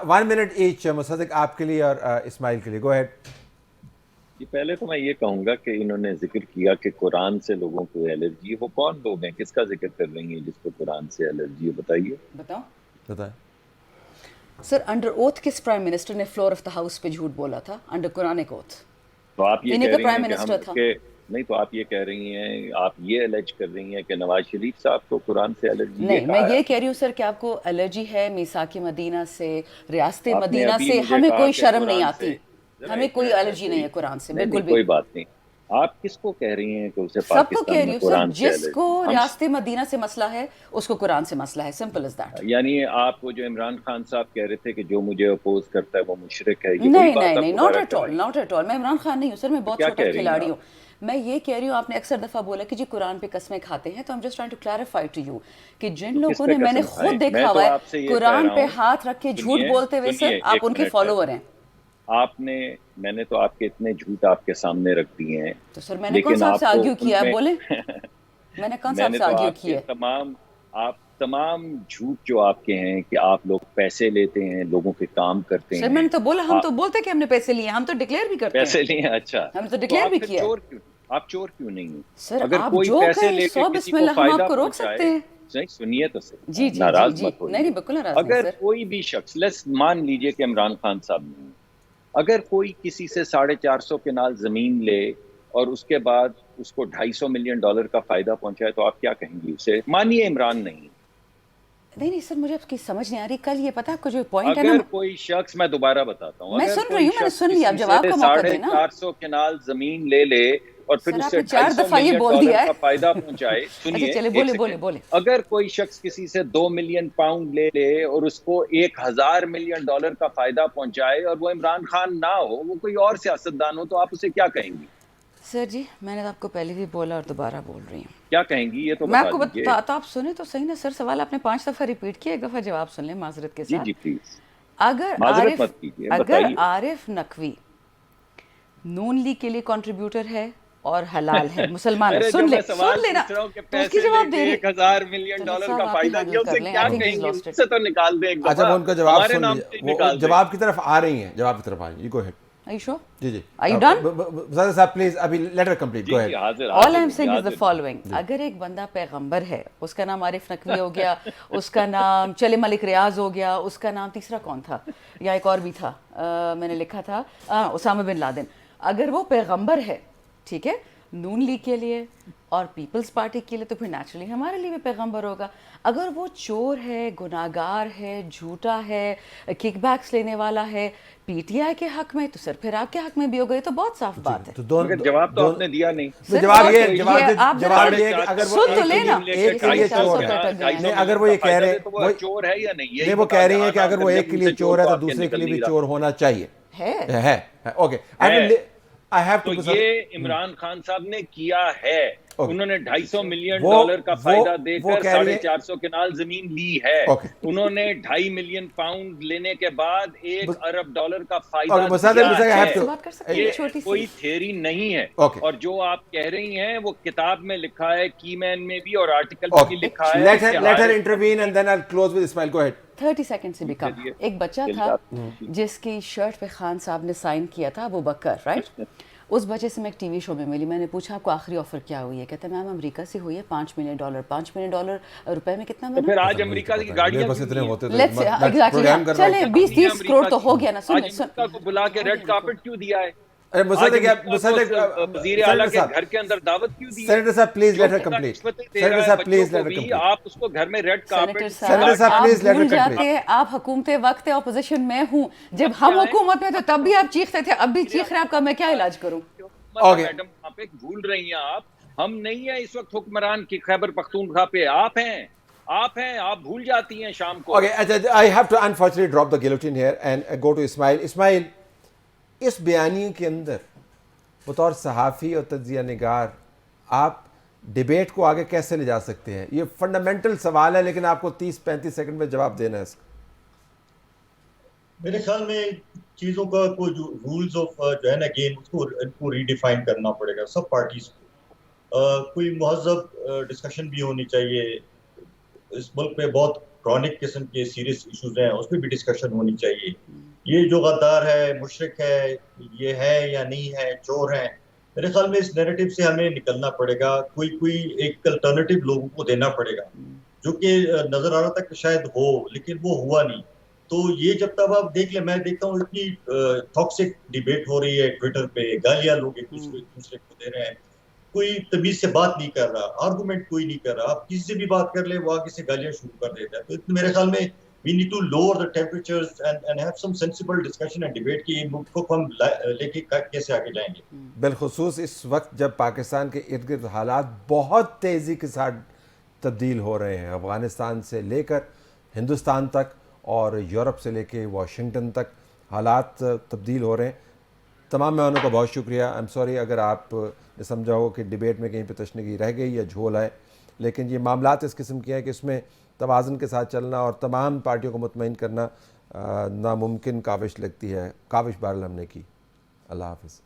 1 منٹ ایچ مصدق آپ کے لیے اور اسماعیل کے لیے, گو ہیڈ. پہلے تو میں یہ کہوں گا کہ انہوں نے ذکر کیا کہ قرآن سے لوگوں کو الرجی ہے, وہ کون لوگ ہیں, کس کا ذکر کر رہی ہیں جس کو قرآن سے الرجی ہے, بتائیے. بتائیں سر, انڈر اوتھ کس پرائم منسٹر نے فلور آف دا ہاؤس پہ جھوٹ بولا تھا انڈر قرآنک اوتھ؟ تو آپ یہ کہہ رہی ہیں کہ نہیں, تو آپ یہ کہہ رہی ہیں, آپ یہ الرج کر رہی ہیں کہ نواز شریف صاحب کو قرآن سے الرجی ہے. نہیں, میں یہ کہہ رہی ہوں سر کہ آپ کو الرجی ہے میثاق مدینہ سے, ریاست مدینہ سے, ہمیں کوئی شرم نہیں آتی, ہمیں کوئی الرجی نہیں ہے قرآن سے, بالکل بھی کوئی بات نہیں. آپ کس کو کہہ رہی ہیں کہ اسے سب کو کہہ رہی ہوں سر, جس کو ریاست مدینہ سے مسئلہ ہے اس کو قرآن سے مسئلہ ہے, سمپل از دیٹ. یعنی آپ کو جو عمران خان صاحب کہہ رہے تھے کہ جو مجھے اپوز کرتا ہے وہ مشرک ہے, نہیں, not at all, not at all. میں عمران خان نہیں ہوں سر, میں بہت چھوٹا کھلاڑی ہوں. میں یہ کہہ رہی ہوں, آپ نے اکثر دفعہ بولا کہ جی قرآن پہ قسمیں کھاتے ہیں, تو I'm just trying to clarify to you کہ جن لوگوں نے, میں نے خود دیکھا ہوا ہے قرآن پہ ہاتھ رکھ کے جھوٹ بولتے ہوئے, سر آپ ان کے فالوور ہیں. میں نے تو آپ کے اتنے جھوٹ آپ کے سامنے رکھ دیے ہیں, تو سر میں نے کون سا آپ سے آرگیو کیا ہے, بولیں میں نے کون سا آپ سے آرگیو کیا ہے؟ تمام جھوٹ جو آپ کے ہیں کہ آپ لوگ پیسے لیتے ہیں, لوگوں کے کام کرتے ہیں. سر میں نے تو بولا, ہم تو بولتے کہ ہم نے پیسے لیے, ہم تو ڈکلیئر بھی کرتے ہیں پیسے لیے. اچھا, ہم تو ڈکلیئر بھی کیا. آپ چور کیوں نہیں ہیں سر؟ اگر کوئی پیسے لے کے کسی کو فائدہ کو روک سکتے ہیں. نہیں سنیے تو صحیح, جی ناراض مت ہوئیے. نہیں بالکل ناراض نہیں. اگر کوئی بھی شخص, مان لیجئے کہ عمران خان صاحب نہیں, اگر کوئی کسی سے 450 کنال زمین لے اور اس کے بعد اس کو $250 ملین کا فائدہ پہنچائے, تو آپ کیا کہیں گی اسے؟ مانیے عمران نہیں. نہیں سر, مجھے آپ کی سمجھ نہیں آ رہی. کل یہ پتا آپ کو جو پوائنٹ ہے نا, اگر کوئی شخص, میں دوبارہ بتاتا ہوں, میں سن رہی ہوں, میں نے سن لیا, جواب کا موقع دینا. 450 کنال زمین لے لے اور پھر اسے $250 ملین کا فائدہ پہنچائے. سنیے, بولے. اگر کوئی شخص کسی سے 2 ملین پاؤنڈ لے لے اور اس کو $1000 ملین کا فائدہ پہنچائے, اور وہ عمران خان نہ ہو, وہ کوئی اور سیاستدان ہو, تو آپ اسے کیا کہیں گی؟ سر جی میں نے آپ کو پہلے بھی بولا اور دوبارہ بول رہی ہوں. کیا کہیں گی یہ تو میں آپ کو بتا, تو آپ سنیں تو صحیح نا سر. سوال آپ نے 5 دفعہ ریپیٹ کیا, ایک دفعہ جواب سن لیں معذرت کے ساتھ. جی پلیز. اگر عارف نقوی نون لیگ کے لیے کنٹریبیوٹر ہے اور حلال ہے, مسلمان ہے, سن لینا تو اس کی جواب دے رہی. $1000 ملین کا فائدہ کیا, اسے کیا کہیں گے؟ اس سے تو نکال دیں. اچھا, وہ ان کا جواب سن لیجیے, وہ جواب کی طرف آ رہی ہیں, جواب کی طرف آ رہی ہیں. Go ahead. Are you sure? جی Are you done? زیادہ صاحب پلیز, ابھی later complete. Go ahead. All I'm saying is the following. اگر ایک بندہ پیغمبر ہے, اس کا نام عارف نقوی ہو گیا, اس کا نام چلے ملک ریاض ہو گیا, اس کا نام تیسرا کون تھا, یا ایک اور بھی تھا, میں نے لکھا تھا اسامہ بن لادن. اگر وہ پیغمبر ہے, ٹھیک ہے, نون لیگ کے لیے اور پیپلز پارٹی کے لیے تو پھر نیچرلی ہمارے لیے بھی پیغمبر ہوگا. اگر وہ چور ہے, گناہگار ہے, جھوٹا ہے, کک بیکس لینے والا ہے پی ٹی آئی کے حق میں, تو سر پھر آپ کے حق میں بھی ہو گئی, تو بہت صاف بات ہے. مگر جواب تو آپ نے دیا نہیں. جواب یہ کہ اگر سن تو لینا ایک کے لیے چور ہے, اگر وہ یہ کہہ رہے ہیں چور ہے یا نہیں, وہ کہہ رہی ہیں کہ اگر وہ ایک کے لیے چور ہے تو دوسرے کے لیے بھی چور ہونا چاہیے ہے. اوکے, تو یہ عمران خان صاحب نے کیا ہے. انہوں نے $250 ملین کا فائدہ دے کر 450 کنال زمین لی ہے. انہوں نے $2.5 ملین پاؤنڈ لینے کے بعد $1 ارب کا فائدہ دیا ہے. یہ کوئی تھیوری نہیں ہے. اور جو آپ کہہ رہی ہیں وہ کتاب میں لکھا ہے, کی مین میں بھی اور آرٹیکل میں بھی لکھا ہے. Let her intervene and then I'll close with Ismail. Go ahead. 30 second سے بھی کم. ایک بچہ تھا جس کی شرٹ پہ خان صاحب نے سائن کیا تھا, ابو بکر, رائٹ. اس بچے سے میں ایک ٹی وی شو میں ملی, میں نے پوچھا آپ کو آخری آفر کیا ہوئی ہے, کہتے ہیں میم امریکہ سے ہوئی ہے $5 ملین. $5 ملین روپے میں کتنا بنا؟ پھر آج امریکہ کی گاڑیاں بس اتنے ہوتے چلے 20-30 کروڑ تو ہو گیا نا. امریکہ کو بلا کے ریڈ کارپٹ کیوں دیا ہے؟ وزیر اعلیٰ کے گھر کے اندر دعوت کیوں دی؟ سینیٹر صاحب please let her complete. Senator صاحب پلیز لیٹ ہر کمپلیٹ. آپ اس کو گھر میں ریڈ کارپٹ. سینیٹر صاحب پلیز لیٹ ہر بھول جاتے کمپلیٹ. ہیں آپ حکومت وقت اپوزیشن میں ہوں, جب ہم حکومت میں تو تب بھی آپ چیختے تھے, اب بھی چیخ رہے, آپ کا میں کیا علاج کروں؟ میڈم آپ ایک بھول رہی ہیں, ہم نہیں ہیں اس وقت حکمران کی خیبر پختونخوا پہ, آپ ہیں, آپ بھول جاتی ہیں شام کو. Okay, I have to unfortunately drop the guillotine here and go to Ismail. Ismail, اس بیانیے کے اندر بطور صحافی اور تجزیہ نگار آپ ڈیبیٹ کو آگے کیسے لے جا سکتے ہیں؟ یہ فنڈامنٹل سوال ہے, لیکن آپ کو 30-35 سیکنڈ میں جواب دینا ہے اس کا. میرے خیال میں چیزوں کا کوئی جو رولز آف جو ہے نا گیم, اس کو ریڈیفائن کرنا پڑے گا سب پارٹیز کو. کوئی مہذب ڈسکشن بھی ہونی چاہیے. اس ملک میں بہت کرونک قسم کے سیریس ایشوز ہیں, اس پہ بھی ڈسکشن ہونی چاہیے. یہ جو غدار ہے, مشرک ہے, یہ ہے یا نہیں ہے, چور ہیں, میرے خیال میں اس نیریٹو سے ہمیں نکلنا پڑے گا. کوئی ایک الٹرنیٹیو لوگوں کو دینا پڑے گا, جو کہ نظر آ رہا تھا کہ شاید ہو, لیکن وہ ہوا نہیں. تو یہ جب تک آپ دیکھ لیں, میں دیکھتا ہوں اتنی ٹاکسک ڈیبیٹ ہو رہی ہے ٹویٹر پہ, گالیاں لوگ ایک دوسرے کو دے رہے ہیں, کوئی تمیز سے بات نہیں کر رہا, آرگومنٹ کوئی نہیں کر رہا. آپ کسی سے بھی بات کر لیں, وہ آگے سے گالیاں شروع کر دیتا ہے. تو میرے خیال میں we need to lower the temperatures and have some sensible discussion and debate کہ یہ ملک کو ہم لے کے کیسے آگے جائیں گے. بالخصوص اس وقت جب پاکستان کے ارد گرد حالات بہت تیزی کے ساتھ تبدیل ہو رہے ہیں, افغانستان سے لے کر ہندوستان تک اور یورپ سے لے کے واشنگٹن تک حالات تبدیل ہو رہے ہیں. تمام مہمانوں کا بہت شکریہ. آئی ایم سوری اگر آپ نے سمجھا ہو کہ ڈیبیٹ میں کہیں پہ تشنگی رہ گئی یا جھول آئے, لیکن یہ معاملات اس قسم کے ہیں کہ اس میں توازن کے ساتھ چلنا اور تمام پارٹیوں کو مطمئن کرنا ناممکن کاوش لگتی ہے. کاوش بہرحال ہم نے کی. اللہ حافظ.